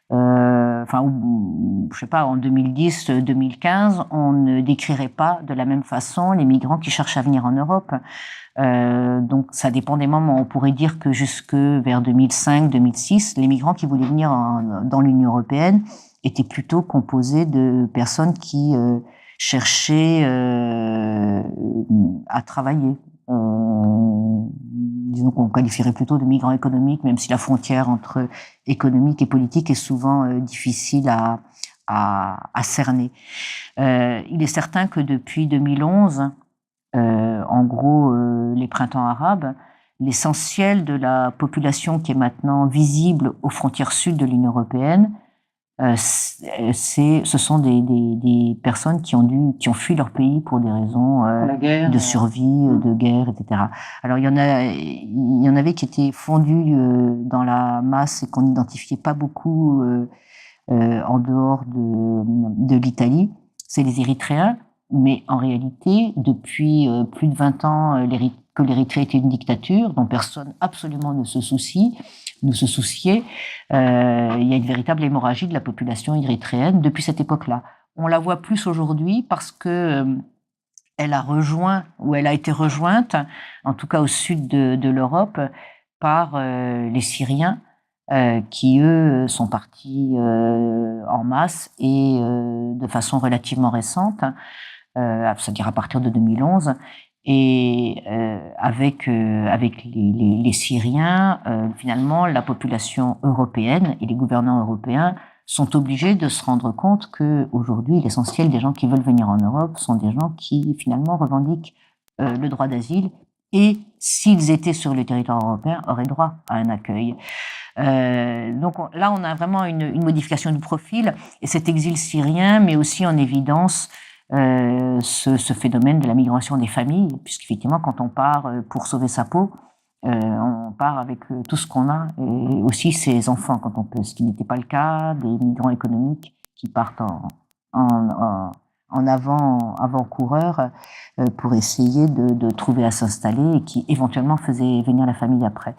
je sais pas, en 2010-2015, on ne décrirait pas de la même façon les migrants qui cherchent à venir en Europe. Donc, ça dépend des moments. On pourrait dire que jusque vers 2005-2006, les migrants qui voulaient venir dans l'Union européenne étaient plutôt composés de personnes qui cherchaient à travailler. Disons qu'on qualifierait plutôt de migrants économiques, même si la frontière entre économique et politique est souvent difficile à cerner. Il est certain que depuis 2011, en gros, les printemps arabes, l'essentiel de la population qui est maintenant visible aux frontières sud de l'Union européenne, ce sont des personnes qui ont fui leur pays pour des raisons de survie, de guerre, etc. Alors il y en avait qui étaient fondus dans la masse et qu'on n'identifiait pas beaucoup en dehors de l'Italie. C'est les Érythréens, mais en réalité, depuis plus de 20 ans que l'Érythrée était une dictature dont personne absolument ne se souciait, il y a une véritable hémorragie de la population érythréenne depuis cette époque-là. On la voit plus aujourd'hui parce que elle a rejoint, ou elle a été rejointe, en tout cas au sud de l'Europe, par les Syriens, qui eux sont partis en masse et de façon relativement récente, c'est-à-dire à partir de 2011. Et avec les Syriens, finalement, la population européenne et les gouvernants européens sont obligés de se rendre compte que aujourd'hui, l'essentiel des gens qui veulent venir en Europe sont des gens qui finalement revendiquent le droit d'asile et, s'ils étaient sur le territoire européen, auraient droit à un accueil. Donc là, on a vraiment une modification du profil, et cet exil syrien met aussi en évidence ce phénomène de la migration des familles, puisqu'effectivement, quand on part pour sauver sa peau, on part avec tout ce qu'on a, et aussi ses enfants quand on peut, ce qui n'était pas le cas des migrants économiques qui partent en avant-coureurs pour essayer de trouver à s'installer et qui éventuellement faisaient venir la famille après.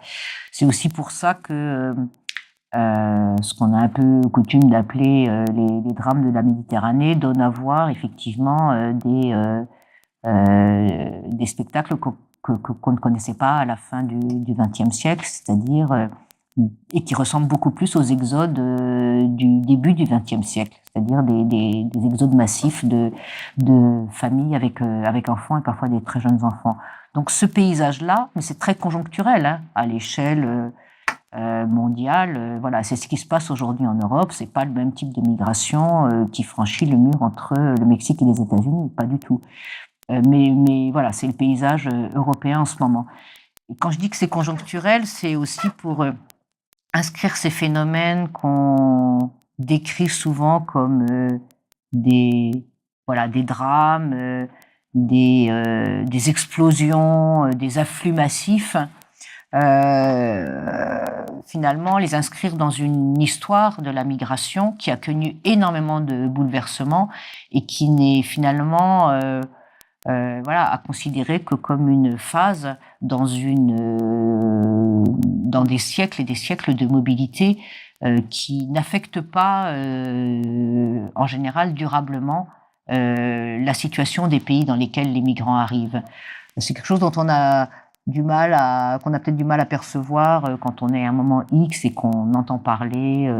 C'est aussi pour ça que ce qu'on a un peu coutume d'appeler les drames de la Méditerranée donnent à voir effectivement des spectacles qu'on ne connaissait pas à la fin du XXe siècle, c'est-à-dire et qui ressemblent beaucoup plus aux exodes du début du XXe siècle, c'est-à-dire des exodes massifs de familles avec enfants et parfois des très jeunes enfants. Donc ce paysage-là, mais c'est très conjoncturel hein, à l'échelle mondiale. Voilà, c'est ce qui se passe aujourd'hui en Europe. C'est pas le même type de migration qui franchit le mur entre le Mexique et les États-Unis, pas du tout. Mais voilà, c'est le paysage européen en ce moment. Et quand je dis que c'est conjoncturel, c'est aussi pour inscrire ces phénomènes qu'on décrit souvent comme des drames, des explosions, des afflux massifs. Finalement, les inscrire dans une histoire de la migration qui a connu énormément de bouleversements et qui n'est finalement à considérer que comme une phase dans des siècles et des siècles de mobilité qui n'affecte pas en général durablement la situation des pays dans lesquels les migrants arrivent. C'est quelque chose dont qu'on a peut-être du mal à percevoir quand on est à un moment X et qu'on entend parler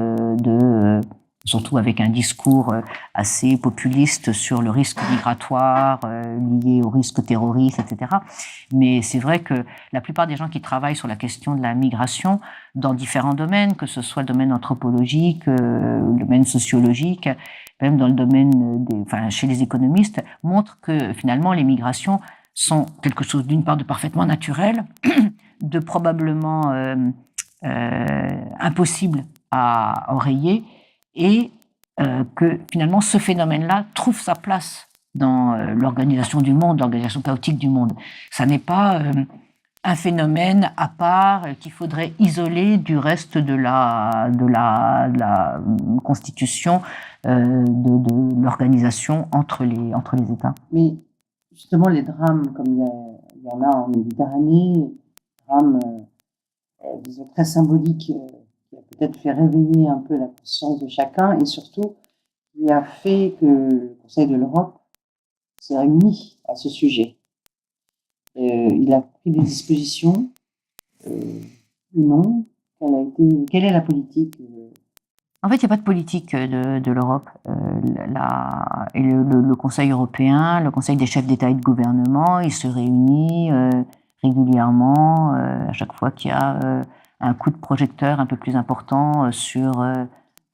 surtout avec un discours assez populiste sur le risque migratoire lié au risque terroriste, etc. Mais c'est vrai que la plupart des gens qui travaillent sur la question de la migration dans différents domaines, que ce soit le domaine anthropologique, le domaine sociologique, même dans le domaine chez les économistes, montrent que finalement les migrations sont quelque chose d'une part de parfaitement naturel, de probablement impossible à enrayer, et que finalement ce phénomène-là trouve sa place dans l'organisation du monde, l'organisation chaotique du monde. Ça n'est pas un phénomène à part qu'il faudrait isoler du reste de la constitution de l'organisation entre les États. Mais justement, les drames, comme il y en a en Méditerranée, drames, disons, très symboliques, qui a peut-être fait réveiller un peu la conscience de chacun, et surtout, qui a fait que le Conseil de l'Europe s'est réuni à ce sujet. Il a pris des dispositions, non. Quelle est la politique En fait, il n'y a pas de politique de l'Europe. Le Conseil européen, le Conseil des chefs d'État et de gouvernement, il se réunit régulièrement à chaque fois qu'il y a un coup de projecteur un peu plus important sur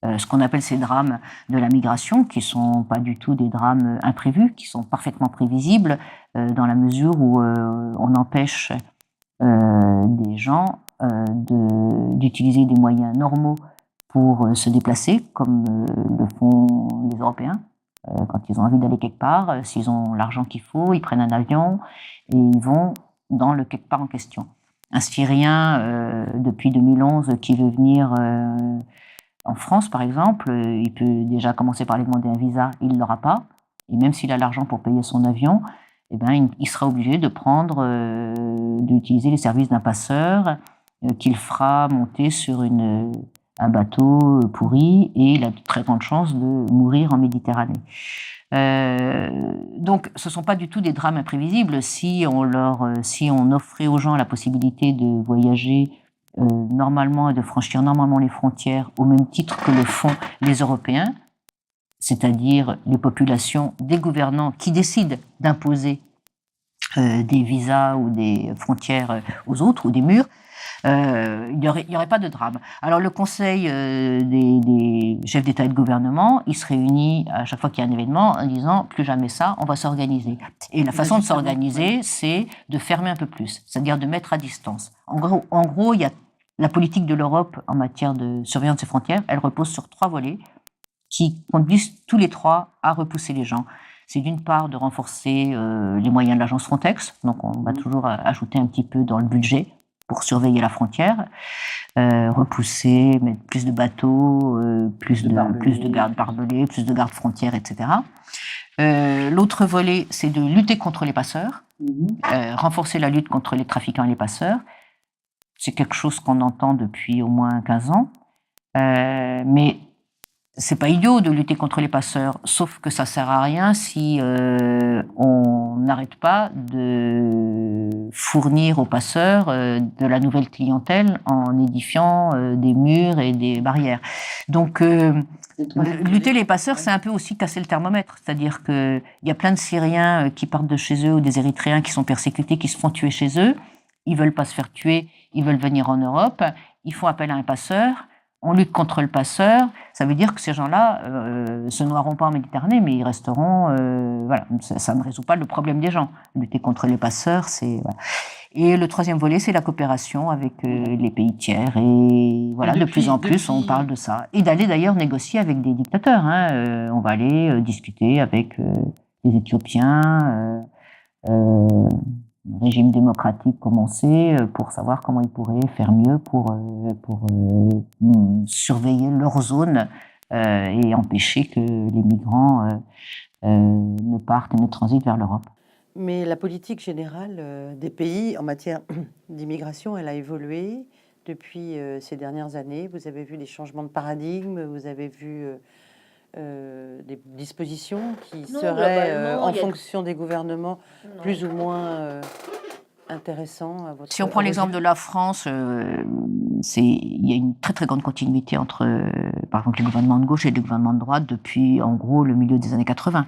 ce qu'on appelle ces drames de la migration, qui sont pas du tout des drames imprévus, qui sont parfaitement prévisibles dans la mesure où on empêche des gens d'utiliser des moyens normaux pour se déplacer, comme le font les Européens. Quand ils ont envie d'aller quelque part, s'ils ont l'argent qu'il faut, ils prennent un avion et ils vont dans le quelque part en question. Un Syrien, depuis 2011, qui veut venir en France, par exemple, il peut déjà commencer par lui demander un visa, il ne l'aura pas. Et même s'il a l'argent pour payer son avion, eh ben, il sera obligé d'utiliser les services d'un passeur qu'il fera monter sur une un bateau pourri et il a de très grandes chances de mourir en Méditerranée. Donc, ce ne sont pas du tout des drames imprévisibles. Si on offrait aux gens la possibilité de voyager normalement et de franchir normalement les frontières au même titre que le font les Européens, c'est-à-dire les populations des gouvernants qui décident d'imposer des visas ou des frontières aux autres ou des murs, il n'y aurait pas de drame. Alors le Conseil des chefs d'État et de gouvernement, il se réunit à chaque fois qu'il y a un événement en disant plus jamais ça, on va s'organiser. Et la façon de s'organiser, c'est de fermer un peu plus, c'est-à-dire de mettre à distance. En gros, il y a la politique de l'Europe en matière de surveillance des frontières, elle repose sur 3 volets qui conduisent tous les 3 à repousser les gens. C'est d'une part de renforcer les moyens de l'agence Frontex, donc on va toujours ajouter un petit peu dans le budget pour surveiller la frontière, repousser, mettre plus de bateaux, plus de gardes barbelés, plus de gardes frontières, etc. L'autre volet, c'est de lutter contre les passeurs, renforcer la lutte contre les trafiquants et les passeurs. C'est quelque chose qu'on entend depuis au moins 15 ans, mais c'est pas idiot de lutter contre les passeurs, sauf que ça sert à rien si on n'arrête pas de fournir aux passeurs de la nouvelle clientèle en édifiant des murs et des barrières. Donc lutter les passeurs, c'est un peu aussi casser le thermomètre, c'est-à-dire que il y a plein de Syriens qui partent de chez eux ou des Érythréens qui sont persécutés, qui se font tuer chez eux. Ils veulent pas se faire tuer, ils veulent venir en Europe. Ils font appel à un passeur. On lutte contre le passeur, ça veut dire que ces gens-là se noieront pas en Méditerranée, mais ils resteront. Voilà, ça ne résout pas le problème des gens. Lutter contre les passeurs, c'est. Voilà. Et le troisième volet, c'est la coopération avec les pays tiers. Et voilà, de plus en plus, on parle de ça. Et d'aller d'ailleurs négocier avec des dictateurs. On va aller discuter avec les Éthiopiens. Régime démocratique commencé pour savoir comment ils pourraient faire mieux pour surveiller leur zone et empêcher que les migrants ne partent et ne transitent vers l'Europe. Mais la politique générale des pays en matière d'immigration, elle a évolué depuis ces dernières années. Vous avez vu des changements de paradigme, vous avez vu des dispositions qui seraient, en fonction des gouvernements, plus ou moins intéressants à votre... Si on prend l'exemple de la France, il y a une très très grande continuité entre, par exemple, les gouvernements de gauche et les gouvernements de droite depuis, en gros, le milieu des années 80.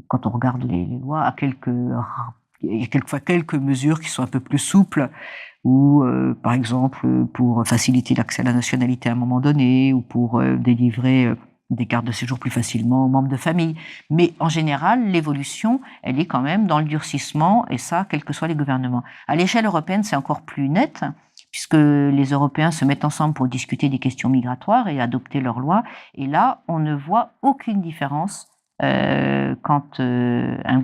Quand on regarde les lois, il y a quelquefois quelques mesures qui sont un peu plus souples, ou par exemple pour faciliter l'accès à la nationalité à un moment donné, ou pour délivrer des cartes de séjour plus facilement aux membres de famille. Mais en général, l'évolution, elle est quand même dans le durcissement, et ça, quels que soient les gouvernements. À l'échelle européenne, c'est encore plus net, puisque les Européens se mettent ensemble pour discuter des questions migratoires et adopter leurs lois. Et là, on ne voit aucune différence quand un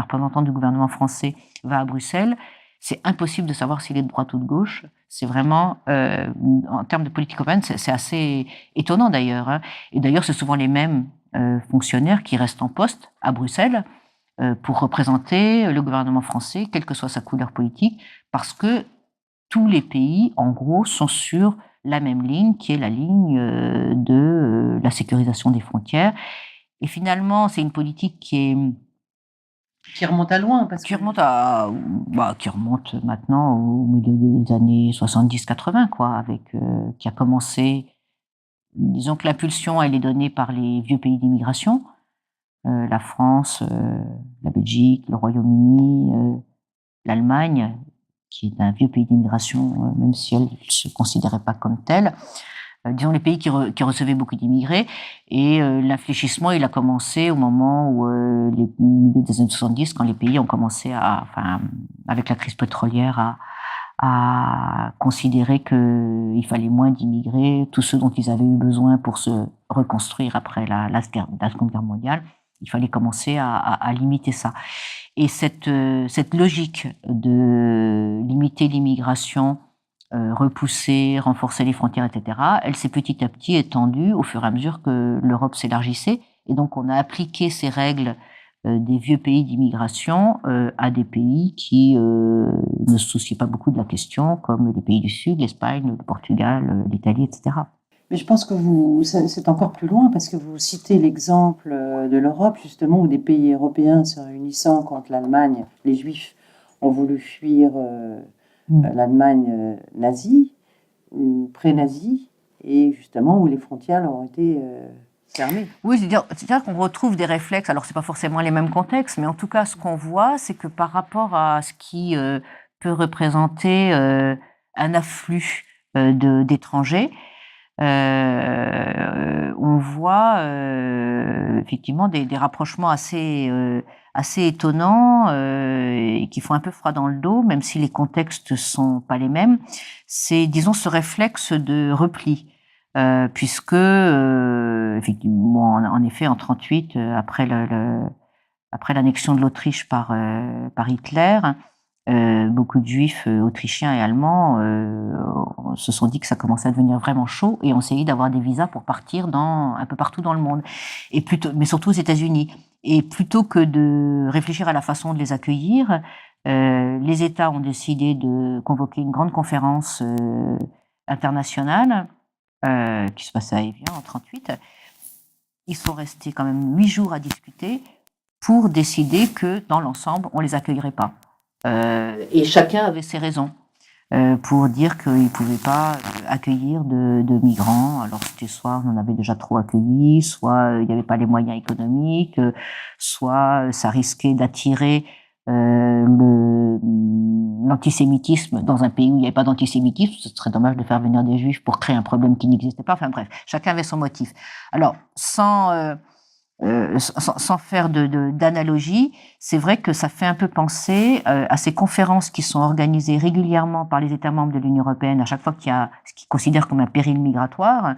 représentant du gouvernement français va à Bruxelles. C'est impossible de savoir s'il est de droite ou de gauche. C'est vraiment, en termes de politique européenne, c'est assez étonnant d'ailleurs. Et d'ailleurs, c'est souvent les mêmes fonctionnaires qui restent en poste à Bruxelles pour représenter le gouvernement français, quelle que soit sa couleur politique, parce que tous les pays, en gros, sont sur la même ligne, qui est la ligne de la sécurisation des frontières. Et finalement, c'est une politique qui remonte à loin, qui remonte maintenant au milieu des années 70-80, quoi, qui a commencé. Disons que l'impulsion, elle est donnée par les vieux pays d'immigration, la France, la Belgique, le Royaume-Uni, l'Allemagne, qui est un vieux pays d'immigration, même si elle ne se considérait pas comme telle. Disons les pays qui recevaient beaucoup d'immigrés, et l'infléchissement il a commencé au moment où les milieu des années 70, quand les pays ont commencé avec la crise pétrolière à considérer qu'il fallait moins d'immigrés, tous ceux dont ils avaient eu besoin pour se reconstruire après la Seconde Guerre mondiale. Il fallait commencer à limiter ça. Et cette logique de limiter l'immigration, repousser, renforcer les frontières, etc., elle s'est petit à petit étendue au fur et à mesure que l'Europe s'élargissait. Et donc, on a appliqué ces règles des vieux pays d'immigration à des pays qui ne se soucient pas beaucoup de la question, comme les pays du Sud, l'Espagne, le Portugal, l'Italie, etc. Mais je pense que c'est encore plus loin parce que vous citez l'exemple de l'Europe, justement, où des pays européens se réunissant contre l'Allemagne, les Juifs ont voulu fuir l'Allemagne nazie, ou pré-nazie, et justement où les frontières leur ont été fermées. Oui, c'est-à-dire qu'on retrouve des réflexes, alors c'est pas forcément les mêmes contextes, mais en tout cas, ce qu'on voit, c'est que par rapport à ce qui peut représenter un afflux d'étrangers, on voit effectivement des rapprochements assez étonnants et qui font un peu froid dans le dos, même si les contextes sont pas les mêmes. C'est, disons, ce réflexe de repli, puisque effectivement, en effet, en 38, après l'annexion de l'Autriche par Hitler, beaucoup de juifs autrichiens et allemands se sont dit que ça commençait à devenir vraiment chaud et ont essayé d'avoir des visas pour partir un peu partout dans le monde, mais surtout aux États-Unis. Et plutôt que de réfléchir à la façon de les accueillir, les États ont décidé de convoquer une grande conférence internationale qui se passait à Évian en 38. Ils sont restés quand même 8 jours à discuter pour décider que dans l'ensemble, on les accueillerait pas. Et chacun avait ses raisons pour dire qu'il ne pouvait pas accueillir de migrants. Alors c'était soit on en avait déjà trop accueillis, soit il n'y avait pas les moyens économiques, soit ça risquait d'attirer l'antisémitisme dans un pays où il n'y avait pas d'antisémitisme. Ce serait dommage de faire venir des juifs pour créer un problème qui n'existait pas. Enfin bref, chacun avait son motif. Alors sans faire d'analogie, c'est vrai que ça fait un peu penser à ces conférences qui sont organisées régulièrement par les États membres de l'Union européenne à chaque fois qu'il y a ce qu'ils considèrent comme un péril migratoire.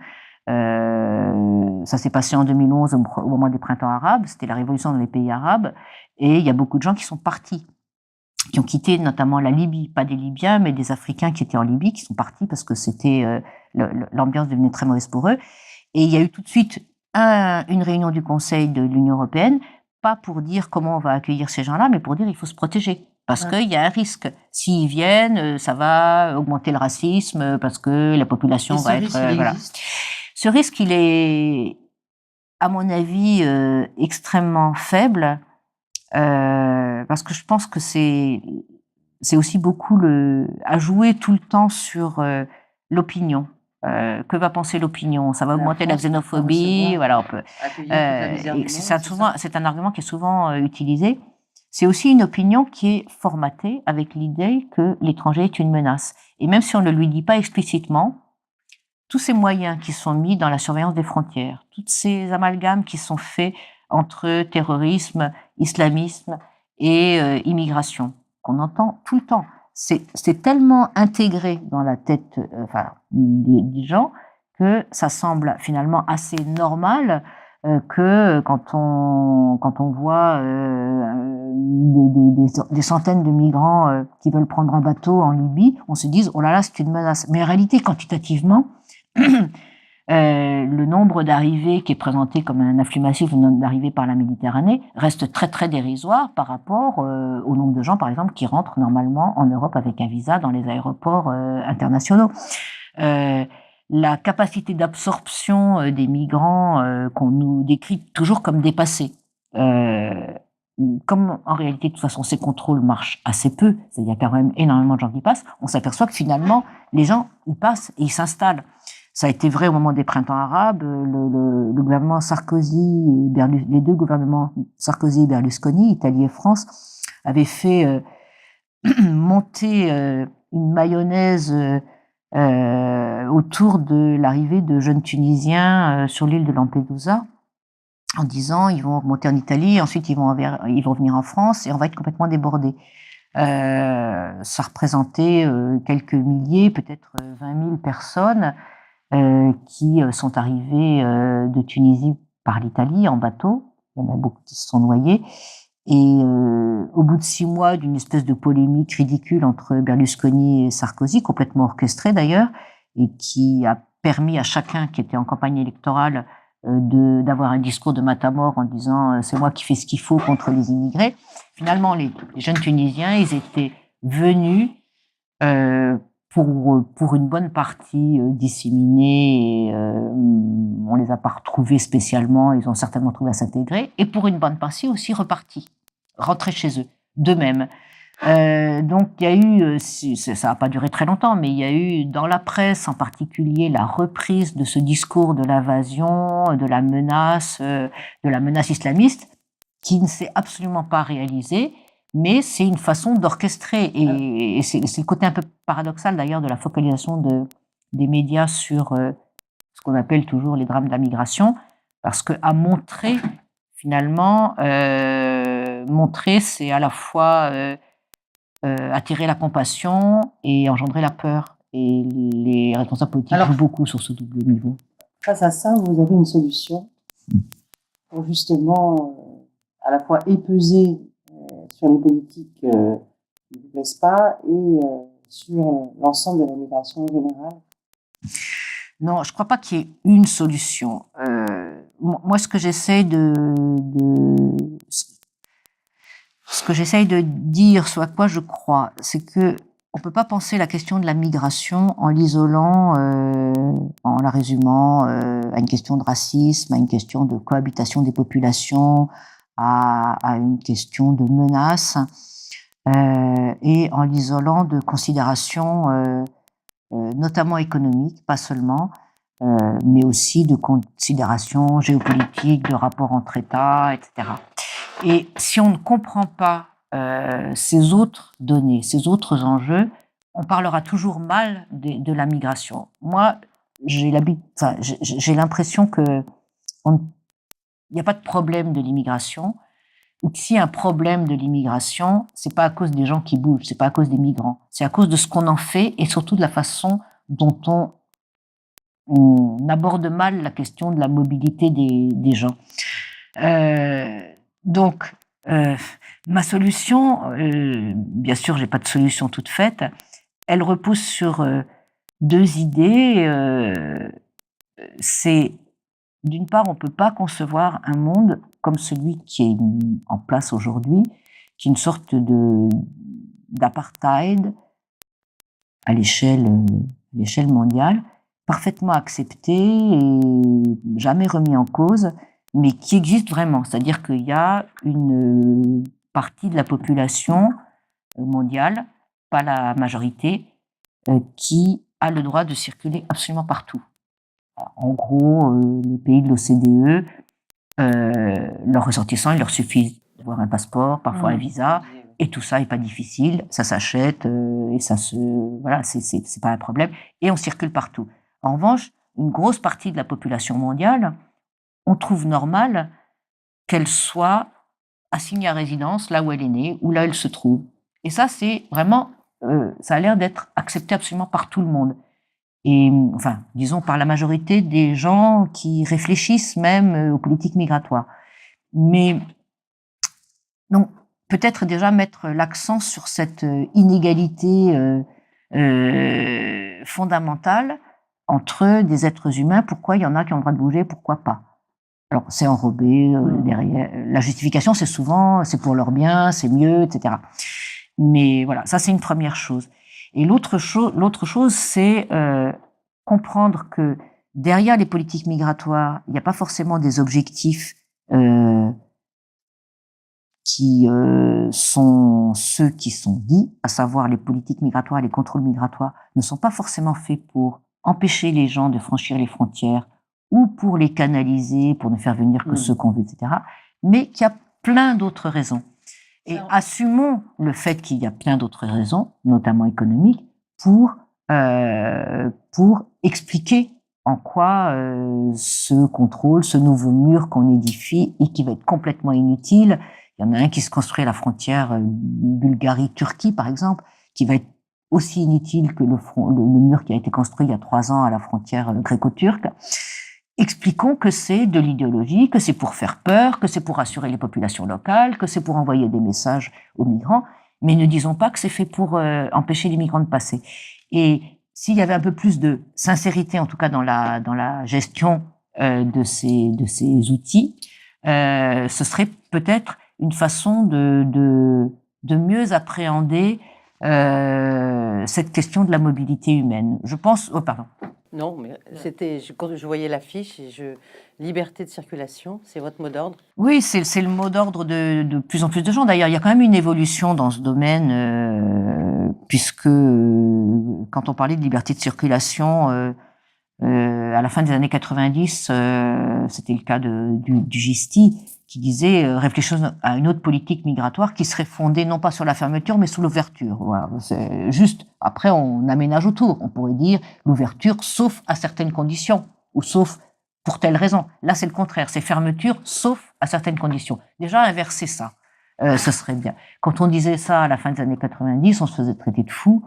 Ça s'est passé en 2011 au moment des printemps arabes, c'était la révolution dans les pays arabes, et il y a beaucoup de gens qui sont partis, qui ont quitté notamment la Libye, pas des Libyens, mais des Africains qui étaient en Libye, qui sont partis parce que l'ambiance devenait très mauvaise pour eux. Et il y a eu tout de suite une réunion du Conseil de l'Union européenne, pas pour dire comment on va accueillir ces gens-là, mais pour dire qu'il faut se protéger. Parce qu'il y a un risque. S'ils viennent, ça va augmenter le racisme, parce que la population va être... voilà. Ce risque, il est, à mon avis, extrêmement faible, parce que je pense que c'est aussi beaucoup à jouer tout le temps sur l'opinion. Que va penser l'opinion? Ça va augmenter la xénophobie, voilà, on peut. C'est un argument qui est souvent utilisé. C'est aussi une opinion qui est formatée avec l'idée que l'étranger est une menace. Et même si on ne lui dit pas explicitement, tous ces moyens qui sont mis dans la surveillance des frontières, toutes ces amalgames qui sont faits entre terrorisme, islamisme et immigration, qu'on entend tout le temps. C'est tellement intégré dans la tête des gens que ça semble finalement assez normal que quand on voit des centaines de migrants qui veulent prendre un bateau en Libye, on se dise oh là là, c'est une menace. Mais en réalité, quantitativement, le nombre d'arrivées qui est présenté comme un afflux massif, le nombre d'arrivées par la Méditerranée, reste très très dérisoire par rapport au nombre de gens, par exemple, qui rentrent normalement en Europe avec un visa dans les aéroports internationaux. La capacité d'absorption des migrants qu'on nous décrit toujours comme dépassée. Comme en réalité, de toute façon, ces contrôles marchent assez peu, il y a quand même énormément de gens qui passent, on s'aperçoit que finalement, les gens, ils passent et ils s'installent. Ça a été vrai au moment des printemps arabes. Le gouvernement Sarkozy, les deux gouvernements Sarkozy et Berlusconi, Italie et France, avaient fait monter une mayonnaise autour de l'arrivée de jeunes Tunisiens sur l'île de Lampedusa, en disant ils vont remonter en Italie, ensuite ils vont venir en France et on va être complètement débordés. Ça représentait quelques milliers, peut-être 20 000 personnes qui sont arrivés de Tunisie par l'Italie en bateau. Il y en a beaucoup qui se sont noyés. Et au bout de 6 mois d'une espèce de polémique ridicule entre Berlusconi et Sarkozy, complètement orchestrée d'ailleurs, et qui a permis à chacun qui était en campagne électorale d'avoir un discours de matamor en disant c'est moi qui fais ce qu'il faut contre les immigrés. Finalement, les jeunes Tunisiens, ils étaient venus pour une bonne partie disséminés. On les a pas retrouvés spécialement. Ils ont certainement trouvé à s'intégrer. Et pour une bonne partie aussi repartis, rentrés chez eux, d'eux-mêmes. Donc il y a eu, ça n'a pas duré très longtemps, mais il y a eu dans la presse en particulier la reprise de ce discours de l'invasion, de la menace islamiste, qui ne s'est absolument pas réalisée, mais c'est une façon d'orchestrer. Et c'est le côté un peu paradoxal d'ailleurs de la focalisation des médias sur ce qu'on appelle toujours les drames de la migration, parce qu'à montrer, finalement, montrer, c'est à la fois attirer la compassion et engendrer la peur. Et les responsables politiques jouent beaucoup sur ce double niveau. Face à ça, vous avez une solution pour justement à la fois épeser sur les politiques qui ne vous plaisent pas et sur l'ensemble de la migration générale? Non, je ne crois pas qu'il y ait une solution. Moi, ce que j'essaie de dire, ce à quoi je crois, c'est que on peut pas penser la question de la migration en l'isolant, en la résumant à une question de racisme, à une question de cohabitation des populations, à une question de menace, et en l'isolant de considérations notamment économiques, pas seulement, mais aussi de considérations géopolitiques, de rapports entre États, etc. Et si on ne comprend pas ces autres données, ces autres enjeux, on parlera toujours mal de la migration. Moi, j'ai l'impression que il n'y a pas de problème de l'immigration, ou que s'il y a un problème de l'immigration, c'est pas à cause des gens qui bougent, c'est pas à cause des migrants, c'est à cause de ce qu'on en fait et surtout de la façon dont on aborde mal la question de la mobilité des gens. Donc, ma solution, bien sûr, j'ai pas de solution toute faite. Elle repose sur deux idées. C'est d'une part, on peut pas concevoir un monde comme celui qui est en place aujourd'hui, qui est une sorte d'apartheid à l'échelle mondiale, parfaitement accepté et jamais remis en cause, mais qui existe vraiment. C'est-à-dire qu'il y a une partie de la population mondiale, pas la majorité, qui a le droit de circuler absolument partout. En gros, les pays de l'OCDE, leurs ressortissants, il leur suffit d'avoir un passeport, parfois un visa, et tout ça n'est pas difficile, ça s'achète et ça voilà, c'est pas un problème, et on circule partout. En revanche, une grosse partie de la population mondiale, on trouve normal qu'elle soit assignée à résidence là où elle est née, ou là où elle se trouve. Et ça, c'est vraiment, ça a l'air d'être accepté absolument par tout le monde. Et enfin, disons par la majorité des gens qui réfléchissent même aux politiques migratoires. Mais donc peut-être déjà mettre l'accent sur cette inégalité fondamentale entre des êtres humains. Pourquoi il y en a qui ont le droit de bouger, pourquoi pas? Alors c'est enrobé derrière. La justification, c'est souvent c'est pour leur bien, c'est mieux, etc. Mais voilà, ça c'est une première chose. Et l'autre chose, c'est comprendre que derrière les politiques migratoires, il n'y a pas forcément des objectifs qui sont ceux qui sont dits, à savoir les politiques migratoires, les contrôles migratoires, ne sont pas forcément faits pour empêcher les gens de franchir les frontières ou pour les canaliser, pour ne faire venir que ceux qu'on veut, etc. Mais qu'il y a plein d'autres raisons. Et assumons le fait qu'il y a plein d'autres raisons, notamment économiques, pour expliquer en quoi ce contrôle, ce nouveau mur qu'on édifie et qui va être complètement inutile. Il y en a un qui se construit à la frontière Bulgarie-Turquie, par exemple, qui va être aussi inutile que le mur qui a été construit il y a 3 ans à la frontière gréco-turque. Expliquons que c'est de l'idéologie, que c'est pour faire peur, que c'est pour rassurer les populations locales, que c'est pour envoyer des messages aux migrants, mais ne disons pas que c'est fait pour empêcher les migrants de passer. Et s'il y avait un peu plus de sincérité, en tout cas dans la gestion de ces outils, ce serait peut-être une façon de mieux appréhender cette question de la mobilité humaine. Je pense... Oh, pardon. Non, mais quand je voyais l'affiche, liberté de circulation, c'est votre mot d'ordre? Oui, c'est le mot d'ordre de plus en plus de gens. D'ailleurs, il y a quand même une évolution dans ce domaine, puisque quand on parlait de liberté de circulation, à la fin des années 90, c'était le cas du Gisti, qui disait réfléchissons à une autre politique migratoire qui serait fondée non pas sur la fermeture, mais sur l'ouverture. Voilà, c'est juste. Après, on aménage autour. On pourrait dire l'ouverture, sauf à certaines conditions, ou sauf pour telle raison. Là, c'est le contraire. C'est fermeture, sauf à certaines conditions. Déjà, inverser ça, ce serait bien. Quand on disait ça à la fin des années 90, on se faisait traiter de fou,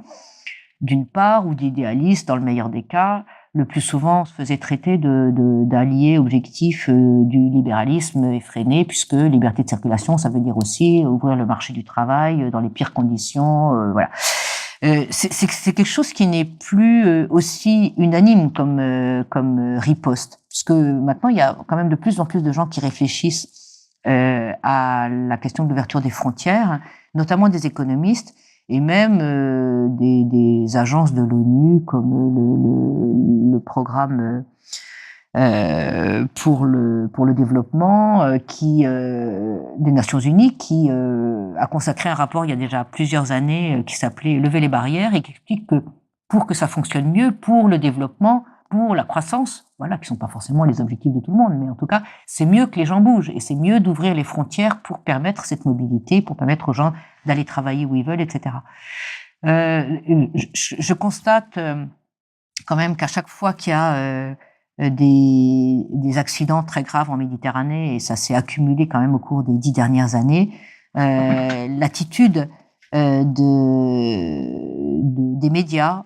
d'une part, ou d'idéaliste, dans le meilleur des cas. Le plus souvent, on se faisait traiter d'alliés objectifs du libéralisme effréné, puisque liberté de circulation, ça veut dire aussi ouvrir le marché du travail dans les pires conditions. Voilà. C'est quelque chose qui n'est plus aussi unanime comme riposte, puisque maintenant, il y a quand même de plus en plus de gens qui réfléchissent à la question de l'ouverture des frontières, notamment des économistes, et même des agences de l'ONU comme le programme pour le développement des Nations Unies qui a consacré un rapport il y a déjà plusieurs années qui s'appelait Lever les barrières et qui explique que pour que ça fonctionne mieux, pour le développement, pour la croissance, voilà, qui sont pas forcément les objectifs de tout le monde, mais en tout cas, c'est mieux que les gens bougent et c'est mieux d'ouvrir les frontières pour permettre cette mobilité, pour permettre aux gens d'aller travailler où ils veulent, etc. Je constate quand même qu'à chaque fois qu'il y a des accidents très graves en Méditerranée, et ça s'est accumulé quand même au cours des 10 dernières années, l'attitude des médias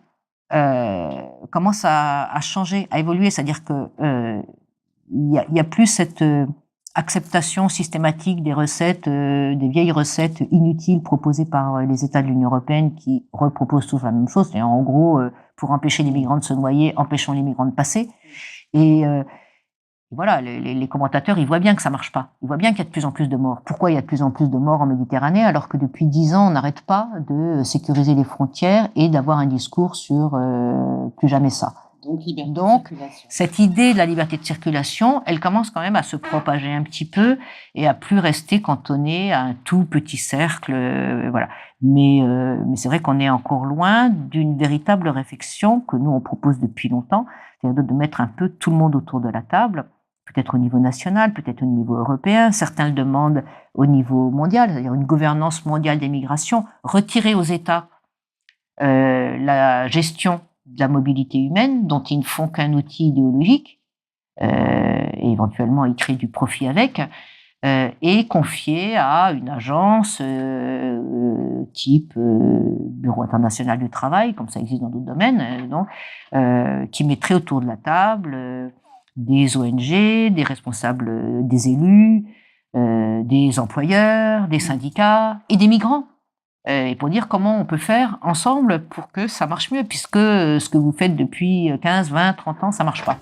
commence à changer, à évoluer. C'est-à-dire que il y a plus cette acceptation systématique des recettes, des vieilles recettes inutiles proposées par les États de l'Union européenne qui reproposent tous la même chose. C'est en gros, pour empêcher les migrants de se noyer, empêchons les migrants de passer. Et voilà, les commentateurs, ils voient bien que ça marche pas. Ils voient bien qu'il y a de plus en plus de morts. Pourquoi il y a de plus en plus de morts en Méditerranée alors que depuis 10 ans, on n'arrête pas de sécuriser les frontières et d'avoir un discours sur plus jamais ça. Donc, cette idée de la liberté de circulation, elle commence quand même à se propager un petit peu et à plus rester cantonnée à un tout petit cercle, voilà. Mais c'est vrai qu'on est encore loin d'une véritable réflexion que nous on propose depuis longtemps, c'est-à-dire de mettre un peu tout le monde autour de la table, peut-être au niveau national, peut-être au niveau européen. Certains le demandent au niveau mondial, c'est-à-dire une gouvernance mondiale des migrations, retirer aux États la gestion de la mobilité humaine, dont ils ne font qu'un outil idéologique, et éventuellement y créer du profit avec, et confier à une agence type Bureau international du travail, comme ça existe dans d'autres domaines, donc, qui mettrait autour de la table des ONG, des responsables, des élus, des employeurs, des syndicats et des migrants. Et pour dire comment on peut faire ensemble pour que ça marche mieux, puisque ce que vous faites depuis 15, 20, 30 ans, ça marche pas.